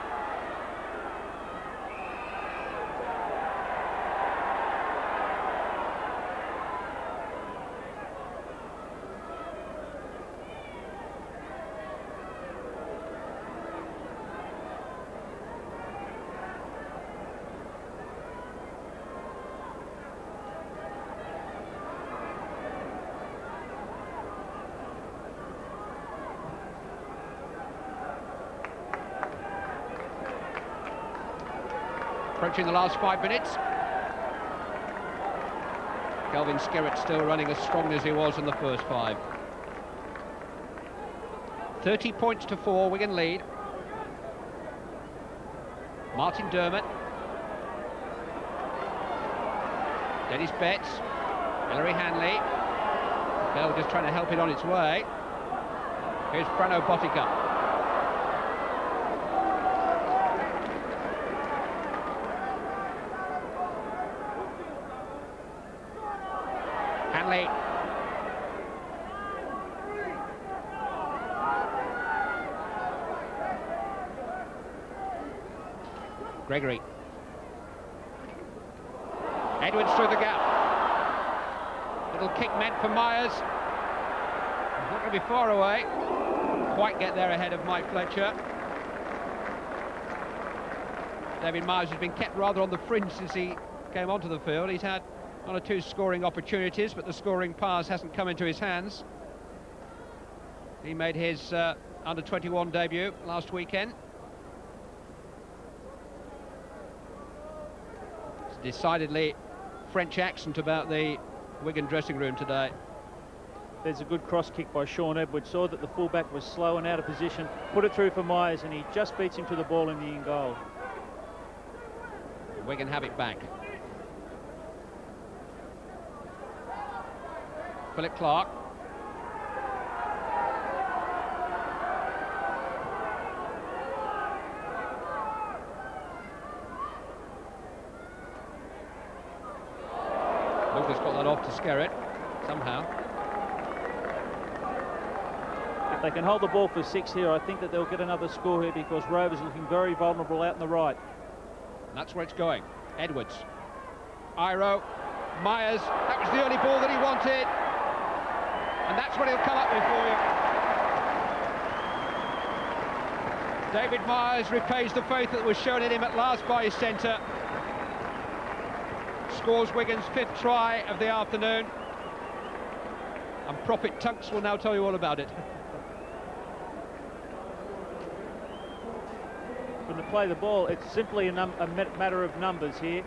Approaching the last 5 minutes. Kelvin Skerritt still running as strong as he was in the first 5. 30 points to 4, Wigan lead. Martin Dermott. Dennis Betts. Hilary Hanley. Bell just trying to help it on its way. Here's Frano Botica. Hanley. Gregory. Edwards through the gap. Little kick meant for Myers. He's not going to be far away. Quite get there ahead of Mike Fletcher. David Myers has been kept rather on the fringe since he came onto the field. He's had 1 or 2 scoring opportunities, but the scoring pass hasn't come into his hands. He made his under-21 debut last weekend. It's decidedly French accent about the Wigan dressing room today. There's a good cross kick by Sean Edwards. Saw that the fullback was slow and out of position. Put it through for Myers, and he just beats him to the ball in the in goal. Wigan have it back. Philip Clark. Lucas got that off to Skerritt somehow. If they can hold the ball for 6 here, I think that they'll get another score here because Rovers are looking very vulnerable out in the right. And that's where it's going. Edwards. Iro. Myers. That was the only ball that he wanted. And that's what he'll come up with for you. David Myers repays the faith that was shown in him at last by his centre. Scores Wigan's 5th try of the afternoon. And Prophet Tunks will now tell you all about it. When they play the ball, it's simply a matter of numbers here.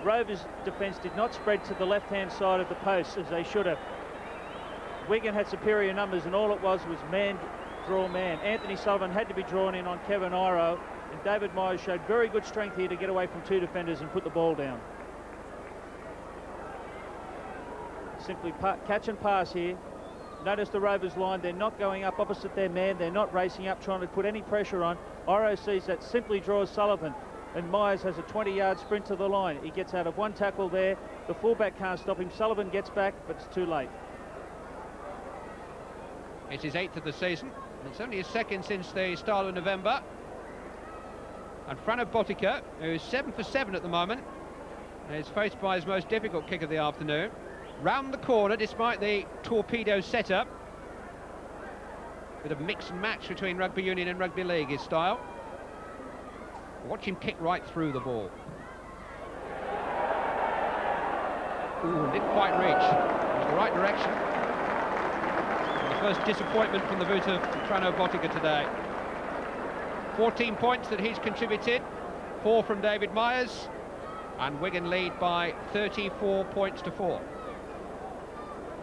Rovers' defence did not spread to the left-hand side of the post as they should have. Wigan had superior numbers, and all it was man draw man. Anthony Sullivan had to be drawn in on Kevin Iro, and David Myers showed very good strength here to get away from 2 defenders and put the ball down. Simply catch and pass here. Notice the Rovers line, they're not going up opposite their man, they're not racing up trying to put any pressure on. Iro sees that, simply draws Sullivan, and Myers has a 20-yard sprint to the line. He gets out of 1 tackle there, the fullback can't stop him, Sullivan gets back, but it's too late. It's his 8th of the season, and it's only his 2nd since the start of November. And Frano Botica, who's 7 for 7 at the moment, is faced by his most difficult kick of the afternoon. Round the corner, despite the torpedo setup. Bit of mix and match between rugby union and rugby league, his style. Watch him kick right through the ball. Ooh, didn't quite reach. It was the right direction. And the first disappointment from the boot of Frano Botica today. 14 points that he's contributed, 4 from David Myers, and Wigan lead by 34 points to 4.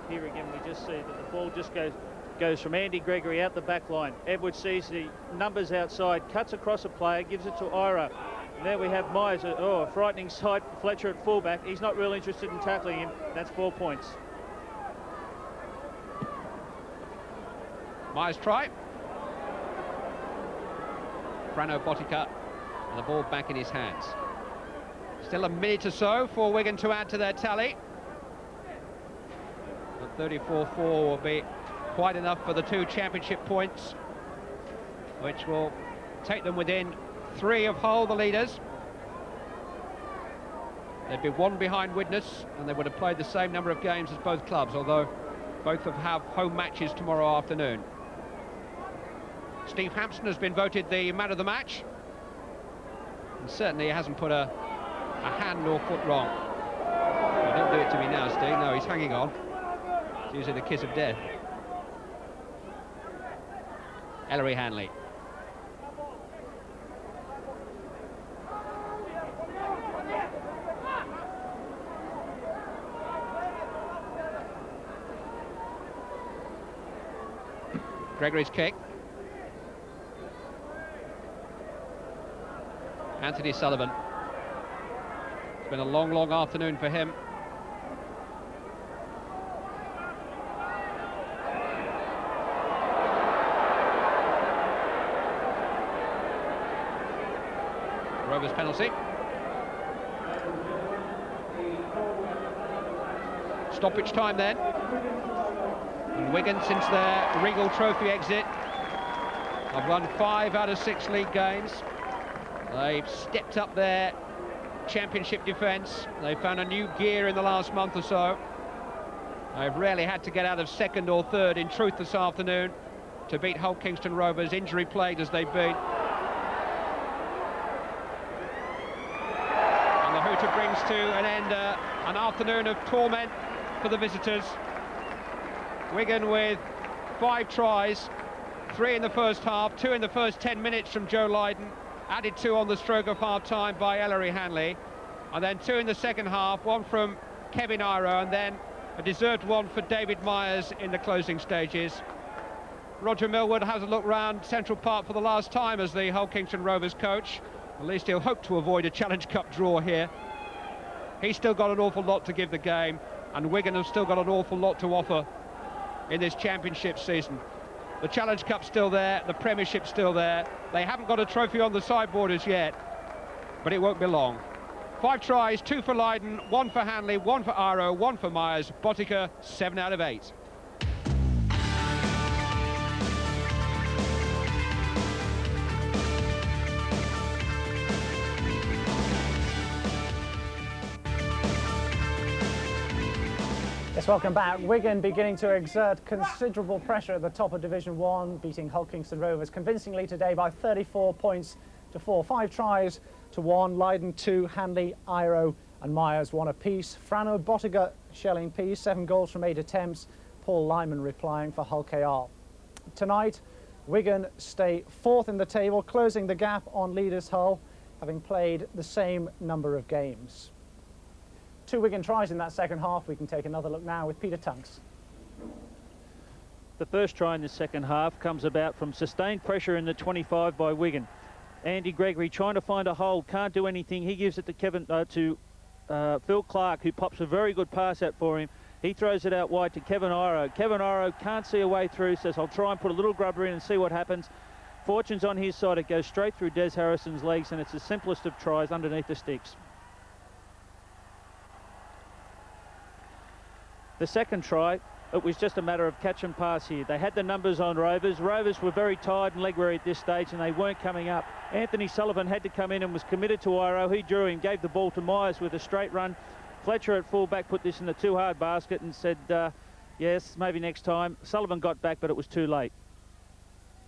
Here again we just see that the ball just goes from Andy Gregory out the back line. Edwards sees the numbers outside, cuts across a player, gives it to Iro. And there we have Myers, a frightening sight for Fletcher at fullback. He's not real interested in tackling him. That's 4 points. Myers try. Frano Botica, and the ball back in his hands. Still a minute or so for Wigan to add to their tally. 34-4 will be quite enough for the 2 championship points, which will take them within 3 of Hull, the leaders. They'd be 1 behind Widnes, and they would have played the same number of games as both clubs, although both have home matches tomorrow afternoon. Steve Hampson has been voted the man of the match, and certainly he hasn't put a hand or foot wrong. Oh, don't do it to me now, Steve. No, he's hanging on. Using the kiss of death. Ellery Hanley. Gregory's kick. Anthony Sullivan. It's been a long, long afternoon for him. Rovers penalty. Stoppage time then. And Wigan, since their Regal Trophy exit, have won 5 out of 6 league games. They've stepped up their championship defence. They've found a new gear in the last month or so. They've rarely had to get out of 2nd or 3rd in truth this afternoon to beat Hull Kingston Rovers, injury plagued as they've been. Hooter brings to an end an afternoon of torment for the visitors. Wigan with 5 tries, 3 in the first half, 2 in the first 10 minutes from Joe Lydon, added 2 on the stroke of half-time by Ellery Hanley, and then 2 in the second half, 1 from Kevin Iro, and then a deserved 1 for David Myers in the closing stages. Roger Millward has a look round Central Park for the last time as the Hull Kingston Rovers coach. At least he'll hope to avoid a Challenge Cup draw here. He's still got an awful lot to give the game, and Wigan have still got an awful lot to offer in this championship season. The Challenge Cup's still there, the Premiership's still there. They haven't got a trophy on the sideboard as yet, but it won't be long. 5 tries, 2 for Lydon, 1 for Hanley, 1 for Iro, 1 for Myers. Botica, 7 out of 8. Yes, welcome back. Wigan beginning to exert considerable pressure at the top of Division 1, beating Hull Kingston Rovers convincingly today by 34 points to 4. 5 tries to 1. Leiden 2, Hanley, Iro and Myers 1 apiece. Frano, Bottiga shelling piece, 7 goals from 8 attempts. Paul Lyman replying for Hull KR. Tonight, Wigan stay 4th in the table, closing the gap on leaders Hull, having played the same number of games. 2 Wigan tries in that second half. We can take another look now with Peter Tunks. The first try in the second half comes about from sustained pressure in the 25 by Wigan. Andy Gregory trying to find a hole, can't do anything. He gives it to Phil Clark, who pops a very good pass out for him. He throws it out wide to Kevin Iro. Kevin Iro can't see a way through, says, I'll try and put a little grubber in and see what happens. Fortune's on his side. It goes straight through Des Harrison's legs, and it's the simplest of tries underneath the sticks. The second try, it was just a matter of catch and pass here. They had the numbers on Rovers. Rovers were very tired and leg weary at this stage, and they weren't coming up. Anthony Sullivan had to come in and was committed to Iro. He drew him, gave the ball to Myers with a straight run. Fletcher at full-back put this in the too hard basket and said, yes, maybe next time. Sullivan got back, but it was too late.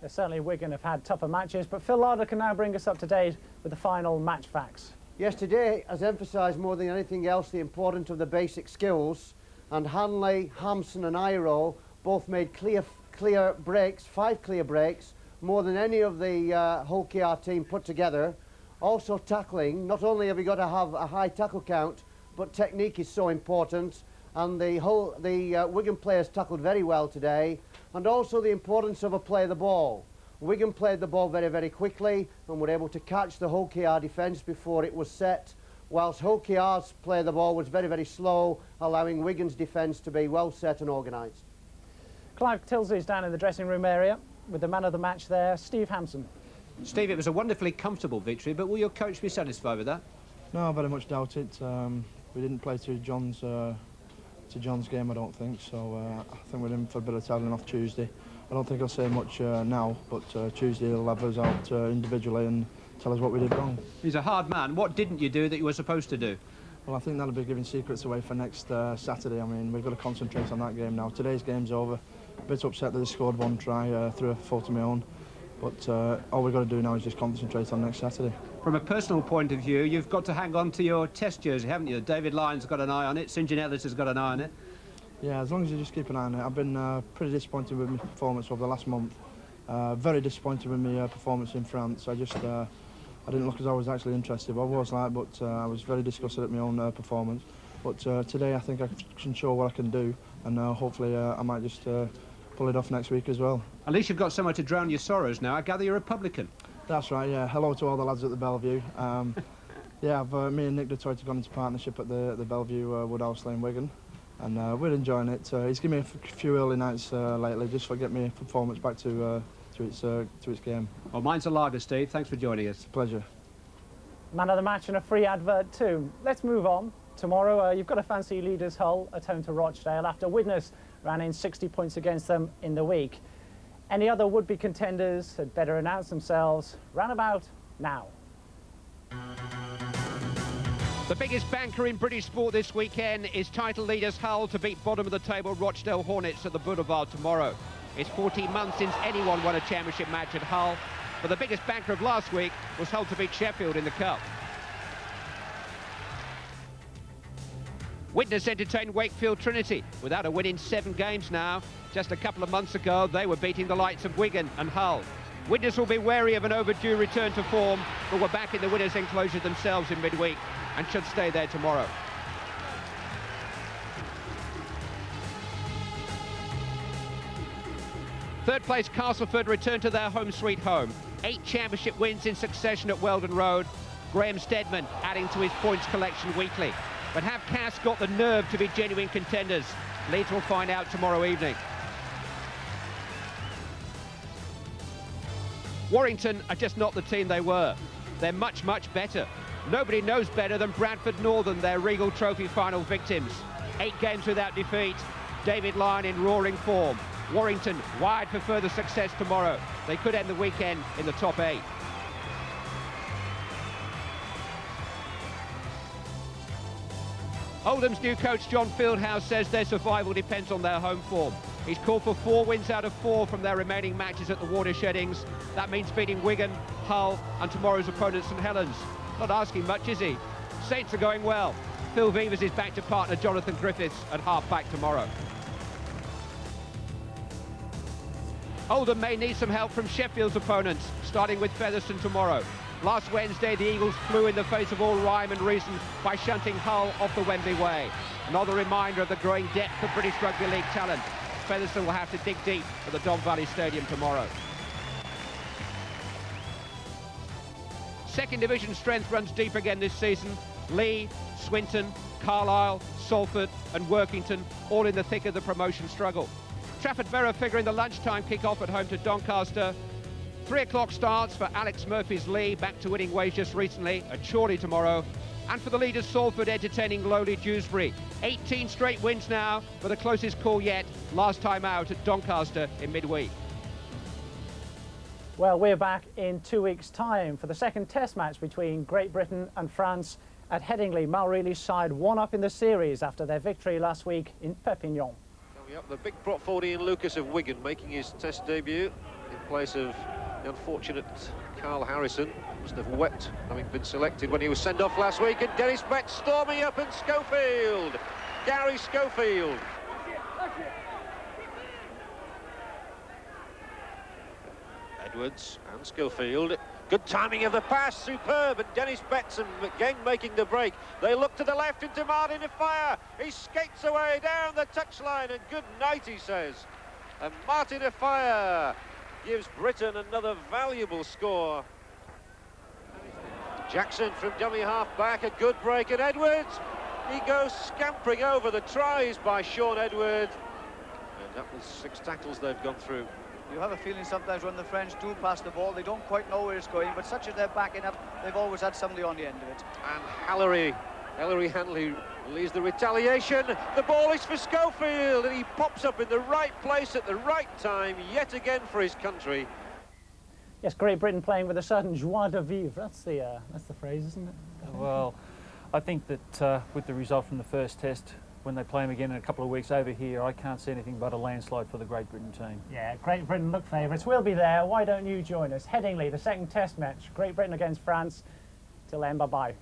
Certainly Wigan have had tougher matches, but Phil Larder can now bring us up to date with the final match facts. Yes, today has emphasised more than anything else the importance of the basic skills, and Hanley, Hampson and Iro both made clear breaks, 5 clear breaks, more than any of the Hull KR team put together. Also tackling, not only have we got to have a high tackle count, but technique is so important, and the Wigan players tackled very well today, and also the importance of a play of the ball. Wigan played the ball very, very quickly and were able to catch the Hull KR defence before it was set, whilst Hull KR's play of the ball was very, very slow, allowing Wigan's defence to be well set and organised. Clive Tilsley's down in the dressing room area with the man of the match there, Steve Hampson. Steve, it was a wonderfully comfortable victory, but will your coach be satisfied with that? No, I very much doubt it. We didn't play to John's game, I don't think, so I think we're in for a bit of telling off Tuesday. I don't think I'll say much now, but Tuesday he'll have us out individually and tell us what we did wrong. He's a hard man. What didn't you do that you were supposed to do? Well, I think that'll be giving secrets away for next Saturday. I mean, we've got to concentrate on that game now. Today's game's over. A bit upset that they scored 1 try through a fault of my own, but all we've got to do now is just concentrate on next Saturday. From a personal point of view, you've got to hang on to your test jersey, haven't you? David Lyon's got an eye on it, St John Ellis has got an eye on it. Yeah, as long as you just keep an eye on it. I've been pretty disappointed with my performance over the last month. Very disappointed with my performance in France. I didn't look as I was actually interested. I was but I was very disgusted at my own performance. But today I think I can show what I can do, and hopefully I might just pull it off next week as well. At least you've got somewhere to drown your sorrows now. I gather you're a publican. That's right, yeah. Hello to all the lads at the Bellevue. Yeah, me and Nick Detroit have gone into partnership at the Bellevue Woodhouse Lane, Wigan, and we're enjoying it. He's given me a few early nights lately just to get my performance back to its game. Well, mine's a lager, Steve. Thanks for joining us. Pleasure. Man of the match and a free advert too. Let's move on. Tomorrow you've got to fancy leaders Hull at home to Rochdale after Widnes ran in 60 points against them in the week. Any other would-be contenders had better announce themselves roundabout now. The biggest banker in British sport this weekend is title leaders Hull to beat bottom of the table Rochdale Hornets at the Boulevard tomorrow. It's 14 months since anyone won a championship match at Hull, but the biggest banker of last week was Hull to beat Sheffield in the Cup. Widnes entertained Wakefield Trinity without a win in 7 games now. Just a couple of months ago, they were beating the likes of Wigan and Hull. Widnes will be wary of an overdue return to form, but were back in the winners' enclosure themselves in midweek and should stay there tomorrow. Third place Castleford return to their home sweet home. 8 championship wins in succession at Weldon Road. Graham Steadman adding to his points collection weekly. But have Cass got the nerve to be genuine contenders? Leeds will find out tomorrow evening. Warrington are just not the team they were. They're much, much better. Nobody knows better than Bradford Northern, their Regal Trophy final victims. 8 games without defeat. David Lyon in roaring form. Warrington wired for further success tomorrow. They could end the weekend in the top 8. Oldham's new coach John Fieldhouse says their survival depends on their home form. He's called for 4 wins out of 4 from their remaining matches at the Watershedings. That means beating Wigan, Hull and tomorrow's opponent St Helens. Not asking much, is he? Saints are going well. Phil Vevers is back to partner Jonathan Griffiths at half-back tomorrow. Oldham may need some help from Sheffield's opponents, starting with Featherstone tomorrow. Last Wednesday, the Eagles flew in the face of all rhyme and reason by shunting Hull off the Wembley way. Another reminder of the growing depth of British Rugby League talent. Featherstone will have to dig deep at the Don Valley Stadium tomorrow. Second division strength runs deep again this season. Leigh, Swinton, Carlisle, Salford and Workington all in the thick of the promotion struggle. Trafford Borough figuring the lunchtime kick-off at home to Doncaster. 3 o'clock starts for Alex Murphy's Leigh, back to winning ways just recently, at Chorley tomorrow. And for the leaders Salford entertaining lowly Dewsbury. 18 straight wins now, but the closest call yet, last time out at Doncaster in midweek. Well, we're back in 2 weeks' time for the second test match between Great Britain and France at Headingley. Mal Reilly's side one up in the series after their victory last week in Perpignan. Coming up, the big prop forward Ian Lucas of Wigan making his test debut in place of the unfortunate Carl Harrison. Must have wept having been selected when he was sent off last week. And Dennis Betts storming up, and Schofield, Gary Schofield. Edwards and Schofield. Good timing of the pass, superb, and Dennis Betts and again making the break. They look to the left into Martin Afire. He skates away down the touchline, and good night, he says. And Martin Afire gives Britain another valuable score. Jackson from dummy half-back, a good break, and Edwards, he goes scampering over the tries by Sean Edwards. And that was 6 tackles they've gone through. You have a feeling sometimes when the French do pass the ball, they don't quite know where it's going, but such as they're backing up, they've always had somebody on the end of it. And Ellery Hanley leads the retaliation. The ball is for Schofield, and he pops up in the right place at the right time, yet again for his country. Yes, Great Britain playing with a certain joie de vivre. That's the phrase, isn't it? Well, I think that with the result from the first test, when they play them again in a couple of weeks over here, I can't see anything but a landslide for the Great Britain team. Yeah, Great Britain look favourites. We'll be there. Why don't you join us? Headingley, the second test match. Great Britain against France. Till then, bye-bye.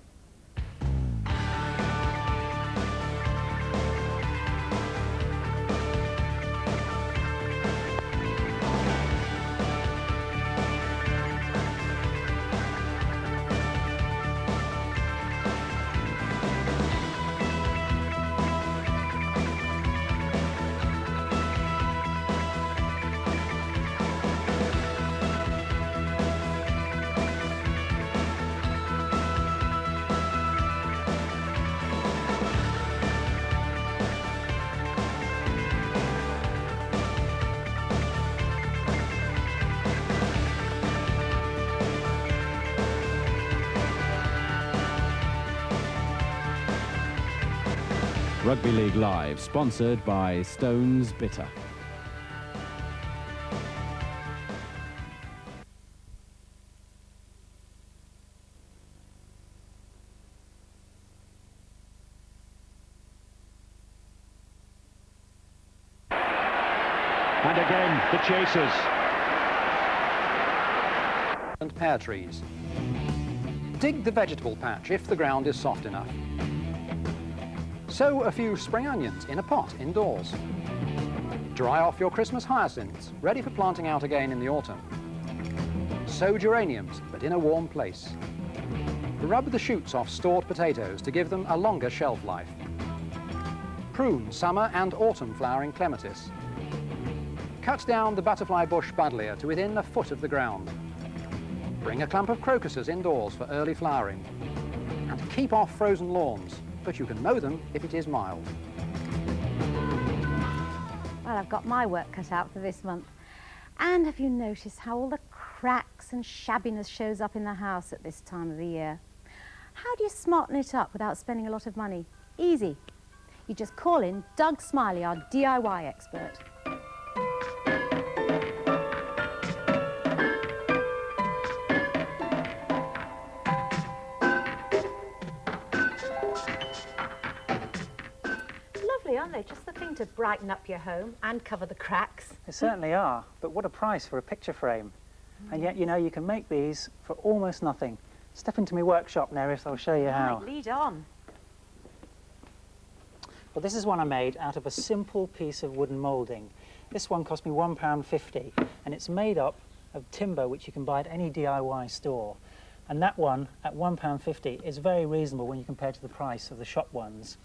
Rugby League Live, sponsored by Stones Bitter. And again, the chasers. And pear trees. Dig the vegetable patch if the ground is soft enough. Sow a few spring onions in a pot indoors. Dry off your Christmas hyacinths, ready for planting out again in the autumn. Sow geraniums, but in a warm place. Rub the shoots off stored potatoes to give them a longer shelf life. Prune summer and autumn flowering clematis. Cut down the butterfly bush buddleia to within a foot of the ground. Bring a clump of crocuses indoors for early flowering. And keep off frozen lawns, but you can mow them if it is mild. Well, I've got my work cut out for this month. And have you noticed how all the cracks and shabbiness shows up in the house at this time of the year? How do you smarten it up without spending a lot of money? Easy. You just call in Doug Smiley, our DIY expert. Aren't they just the thing to brighten up your home and cover the cracks? They certainly are, but what a price for a picture frame. And yet, you know, you can make these for almost nothing. Step into my workshop, Neris, I'll show you how. Right, lead on. Well, this is one I made out of a simple piece of wooden moulding. This one cost me £1.50, and it's made up of timber which you can buy at any DIY store. And that one, at £1.50, is very reasonable when you compare to the price of the shop ones.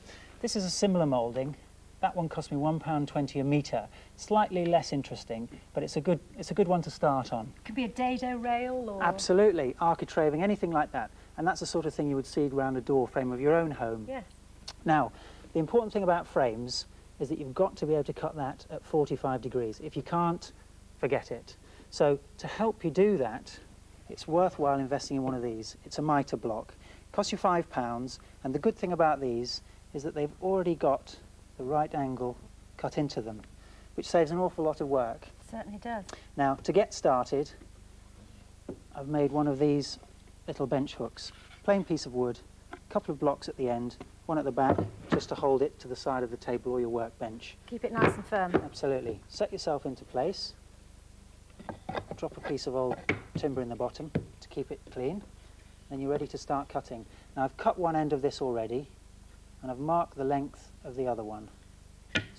This is a similar moulding. That one cost me £1.20 a metre. Slightly less interesting, but it's a good one to start on. Could be a dado rail or... Absolutely, architraving, anything like that. And that's the sort of thing you would see around a door frame of your own home. Yes. Now, the important thing about frames is that you've got to be able to cut that at 45 degrees. If you can't, forget it. So to help you do that, it's worthwhile investing in one of these. It's a mitre block. It costs you £5, and the good thing about these is that they've already got the right angle cut into them, which saves an awful lot of work. Certainly does. Now, to get started, I've made one of these little bench hooks. Plain piece of wood, a couple of blocks at the end, one at the back, just to hold it to the side of the table or your workbench. Keep it nice and firm. Absolutely. Set yourself into place. Drop a piece of old timber in the bottom to keep it clean. Then you're ready to start cutting. Now, I've cut one end of this already, and I've marked the length of the other one.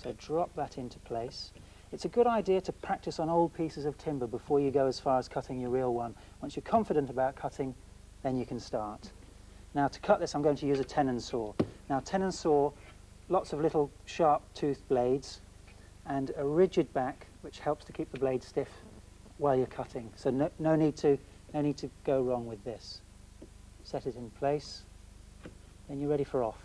So drop that into place. It's a good idea to practice on old pieces of timber before you go as far as cutting your real one. Once you're confident about cutting, then you can start. Now, to cut this, I'm going to use a tenon saw. Now, tenon saw, lots of little sharp toothed blades and a rigid back which helps to keep the blade stiff while you're cutting. So no need to go wrong with this. Set it in place, then you're ready for off.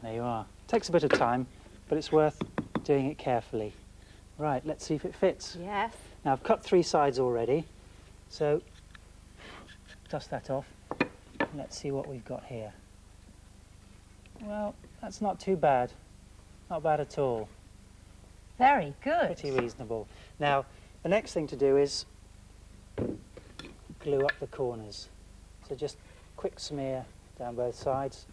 There you are. Takes a bit of time, but it's worth doing it carefully. Right, let's see if it fits. Yes. Now, I've cut 3 sides already, so dust that off. Let's see what we've got here. Well, that's not too bad. Not bad at all. Very good. Pretty reasonable. Now, the next thing to do is glue up the corners. So just quick smear down both sides,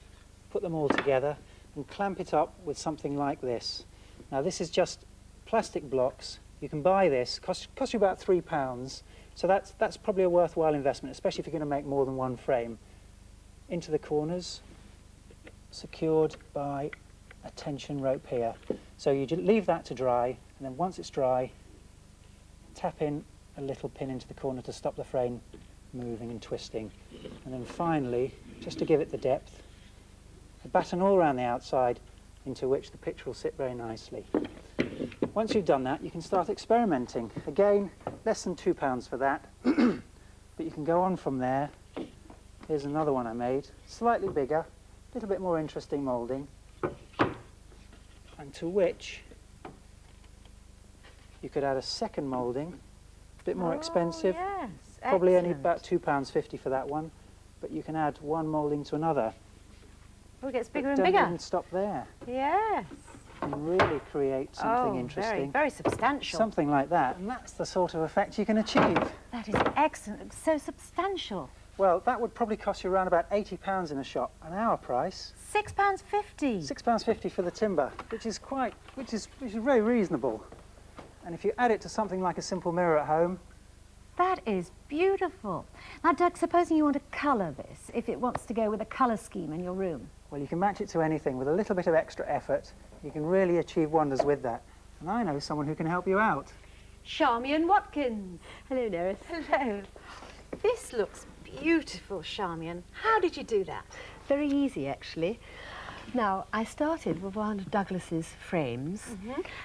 put them all together and clamp it up with something like this. Now, this is just plastic blocks. You can buy this, cost you about £3, so that's probably a worthwhile investment, especially if you're going to make more than one frame. Into the corners, secured by a tension rope here. So you leave that to dry, and then once it's dry, tap in a little pin into the corner to stop the frame moving and twisting. And then finally, just to give it the depth, a batten all around the outside into which the picture will sit very nicely. Once you've done that, you can start experimenting. Again, less than £2 for that, but you can go on from there. Here's another one I made, slightly bigger, a little bit more interesting moulding, and to which you could add a second moulding, a bit more expensive, yes. probably only Excellent. about £2.50 for that one, but you can add one moulding to another. Oh, it gets bigger and Don't bigger. even stop there. Yes. And really create something Oh, interesting. very substantial. Something like that, and that's the sort of effect you can achieve. That is excellent. It's so substantial. Well, that would probably cost you around about £80 in a shop, and our price £6.50. £6.50 for the timber, which is very reasonable. And if you add it to something like a simple mirror at home, That is beautiful. Now, Doug, supposing you want to colour this, if it wants to go with a colour scheme in your room. well, you can match it to anything with a little bit of extra effort. You can really achieve wonders with that. And I know someone who can help you out. Charmian Watkins. Hello, Neris. Hello. This looks beautiful, Charmian. How did you do that? Very easy, actually. Now, I started with one of Douglas's frames,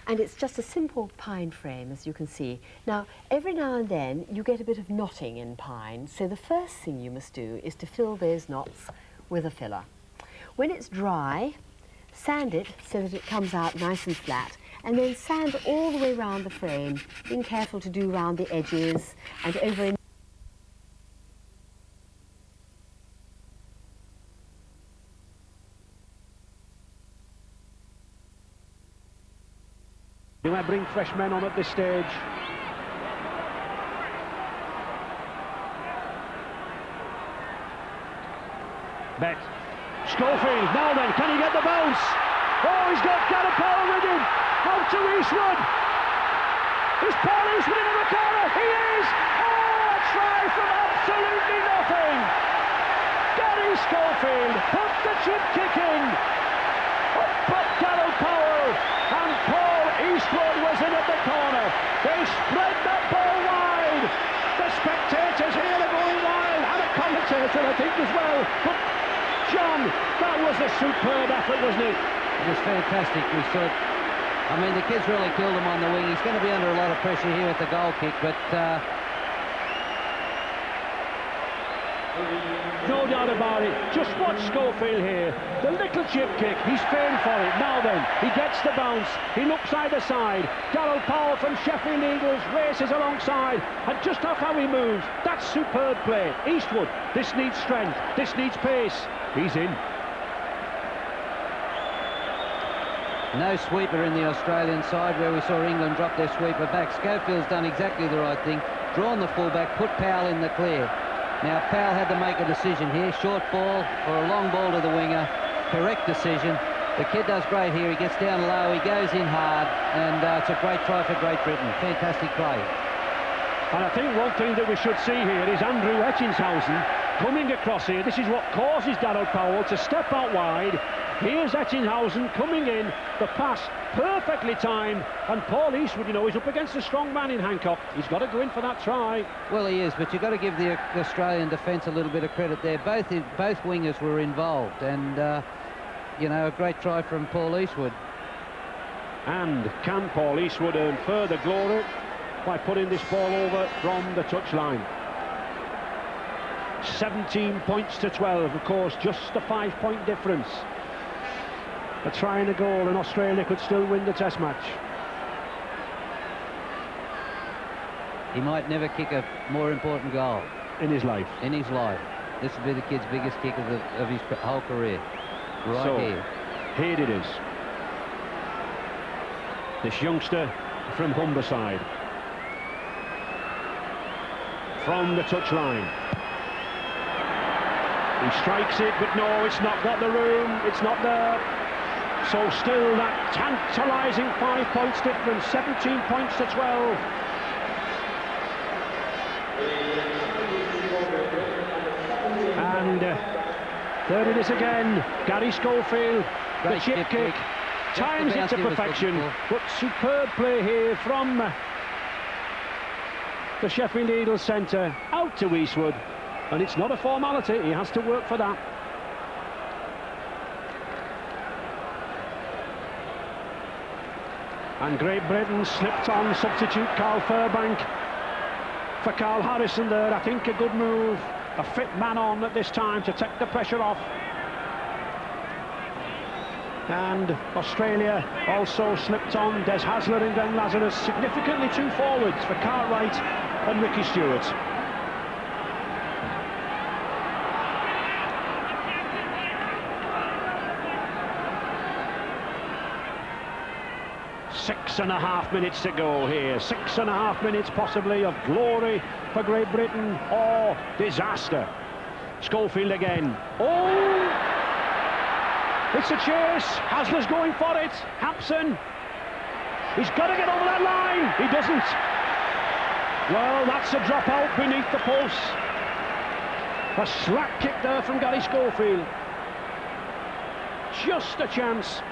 and it's just a simple pine frame, as you can see. Now, every now and then, you get a bit of knotting in pine, so the first thing you must do is to fill those knots with a filler. When it's dry, sand it so that it comes out nice and flat, and then sand all the way around the frame, being careful to do around the edges and over in Do I bring fresh men on at this stage? Bet. Schofield, now then, can he get the bounce? Oh, he's got Gareth Powell with him. Out to Eastwood. Is Paul Eastwood in the corner? He is! Oh, a try from absolutely nothing. Gary Schofield put the chip kick in. Up popped Gareth Powell, and Paul Eastwood was in at the corner. They spread that ball wide. The spectators here are going wild, and a commentator, I think, as well. But John, that was a superb effort, wasn't it? It was fantastic. We saw it. I mean, the kid's really killed him on the wing. He's going to be under a lot of pressure here with the goal kick, but no doubt about it. Just watch Schofield here. The little chip kick. He's famed for it. Now then, he gets the bounce. He looks either side. Darrell Powell from Sheffield Eagles races alongside. And just off how he moves. That's superb play. Eastwood, this needs strength. This needs pace. He's in. no sweeper in the Australian side where we saw England drop their sweeper back. Schofield's done exactly the right thing. Drawn the fullback, put Powell in the clear. Now Powell had to make a decision here. Short ball or a long ball to the winger. Correct decision. The kid does great here. He gets down low, he goes in hard, and it's a great try for Great Britain. Fantastic play. And I think one thing that we should see here is Andrew Etchinghausen coming across here. This is what causes Darrell Powell to step out wide. Here's Etchinghausen coming in. The pass perfectly timed. And Paul Eastwood, you know, he's up against a strong man in Hancock. He's got to go in for that try. Well, he is, but you've got to give the Australian defence a little bit of credit there. Both wingers were involved, and you know, a great try from Paul Eastwood. And can Paul Eastwood earn further glory by putting this ball over from the touchline? 17 points to 12, of course, just a 5-point difference. A try and a goal, and Australia could still win the Test match. He might never kick a more important goal in his life. In his life, this will be the kid's biggest kick of his whole career. Right so, here it is. This youngster from Humberside. From the touchline. He strikes it, but no, it's not got the room. It's not there. So still that tantalising 5 points difference. 17 points to 12. And there it is again. Gary Schofield, the chip kick. Times it to perfection. But superb play here from the Sheffield Eagles centre. Out to Eastwood. And it's not a formality. He has to work for that. And Great Britain slipped on substitute Carl Fairbank for Carl Harrison there. I think a good move. A fit man on at this time to take the pressure off. And Australia also slipped on Des Hasler and Glenn Lazarus. Significantly two forwards for Cartwright and Ricky Stewart. Six and a half minutes to go here. 6.5 minutes possibly of glory for Great Britain or disaster. Schofield again. Oh! It's a chase. Hasler's going for it. Hampson. He's got to get over that line. He doesn't. Well, that's a drop out beneath the post. A slap kick there from Gary Schofield. Just a chance.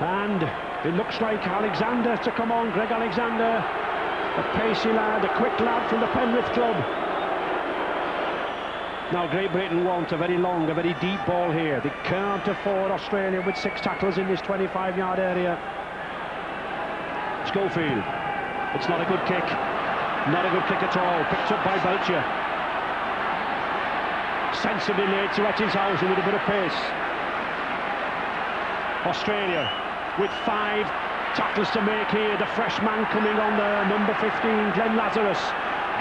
And it looks like Alexander to come on. Greg Alexander, a pacey lad, a quick lad from the Penrith club. Now Great Britain want a very long, a very deep ball here. They can't afford Australia with 6 tackles in this 25-yard area. Schofield. It's not a good kick. Not a good kick at all. Picked up by Belcher. Sensibly laid to Etchinghausen with a bit of pace. Australia with 5 tackles to make here. The fresh man coming on there, number 15, Glenn Lazarus,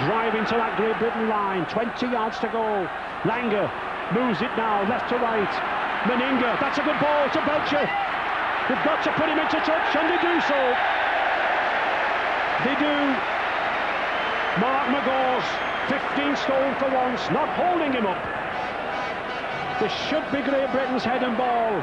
driving to that Great Britain line. 20 yards to go. Langer moves it now, left to right. Meninga, that's a good ball to Belcher. They've got to put him into touch, and they do so. They do. Mark McGaw's 15 stone for once, not holding him up. This should be Great Britain's head and ball.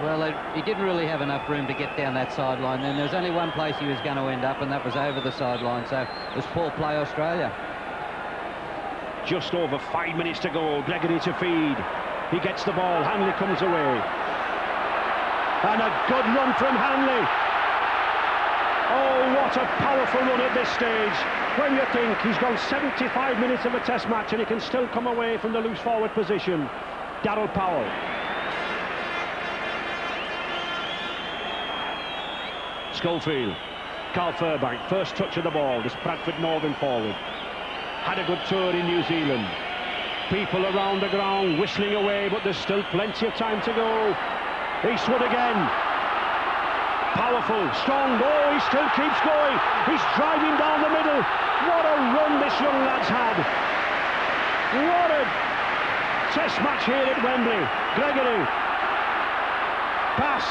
Well, he didn't really have enough room to get down that sideline. Then there was only one place he was going to end up, and that was over the sideline. So it was poor play, Australia. Just over 5 minutes to go. Gregory to feed. He gets the ball. Hanley comes away. And a good run from Hanley. Oh, what a powerful run at this stage. When you think he's gone 75 minutes of a test match and he can still come away from the loose forward position. Darryl Powell. Schofield, Carl Furbank, first touch of the ball, this Bradford Northern forward. Had a good tour in New Zealand. People around the ground whistling away, but there's still plenty of time to go. Eastwood again. Powerful, strong, oh, he still keeps going. He's driving down the middle. What a run this young lad's had. What a test match here at Wembley. Gregory. Pass.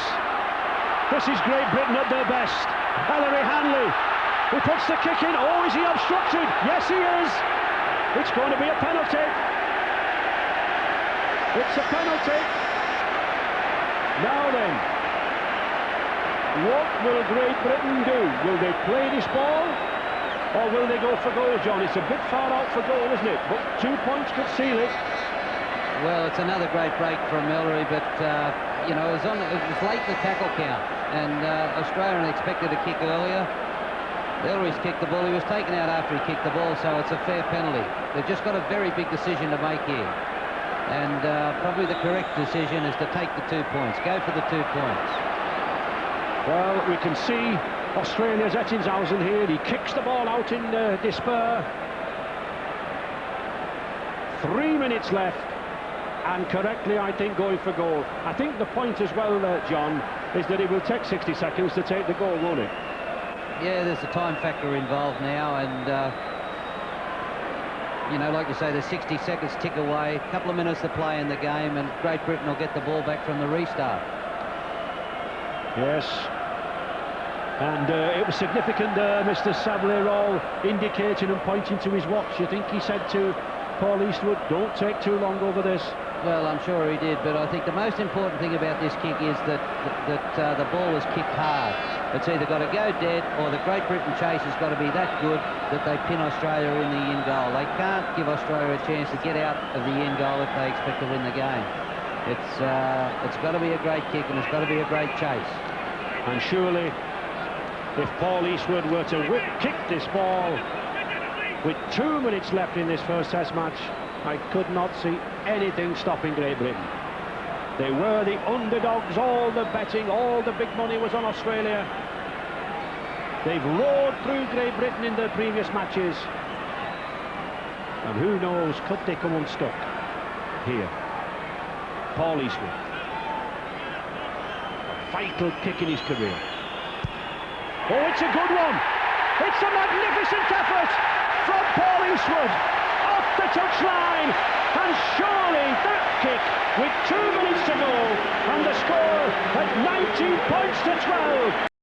This is Great Britain at their best. Ellery Hanley, he puts the kick in. Oh, is he obstructed? Yes, he is. It's going to be a penalty. It's a penalty. Now then, what will Great Britain do? Will they play this ball, or will they go for goal, John? It's a bit far out for goal, isn't it? But 2 points could seal it. Well, it's another great break from Ellery, but you know, it was late in the tackle count, and Australia expected a kick earlier. Ellery's kicked the ball. He was taken out after he kicked the ball, so it's a fair penalty. They've just got a very big decision to make here, and probably the correct decision is to take the 2 points. Go for the 2 points. Well, we can see Australia's Ettingshausen here. He kicks the ball out in despair. 3 minutes left. And correctly, I think, going for goal. I think the point as well, John, is that it will take 60 seconds to take the goal, won't it? Yeah, there's a time factor involved now, and you know, like you say, there's 60 seconds tick away, a couple of minutes to play in the game, and Great Britain will get the ball back from the restart. Yes. And it was significant, Mr. Savile all indicating and pointing to his watch. You think he said to Paul Eastwood, don't take too long over this? Well, I'm sure he did, but I think the most important thing about this kick is that the ball was kicked hard. It's either got to go dead, or the Great Britain chase has got to be that good that they pin Australia in the end goal. They can't give Australia a chance to get out of the end goal if they expect to win the game. It's got to be a great kick, and it's got to be a great chase. And surely, if Paul Eastwood were to kick this ball with 2 minutes left in this first test match, I could not see anything stopping Great Britain. They were the underdogs. All the betting, all the big money was on Australia. They've roared through Great Britain in their previous matches. And who knows, could they come unstuck here? Paul Eastwood. A vital kick in his career. Oh, it's a good one. It's a magnificent effort from Paul Eastwood. Off the touchline, and surely that kick with 2 minutes to go, and the score at 19 points to 12.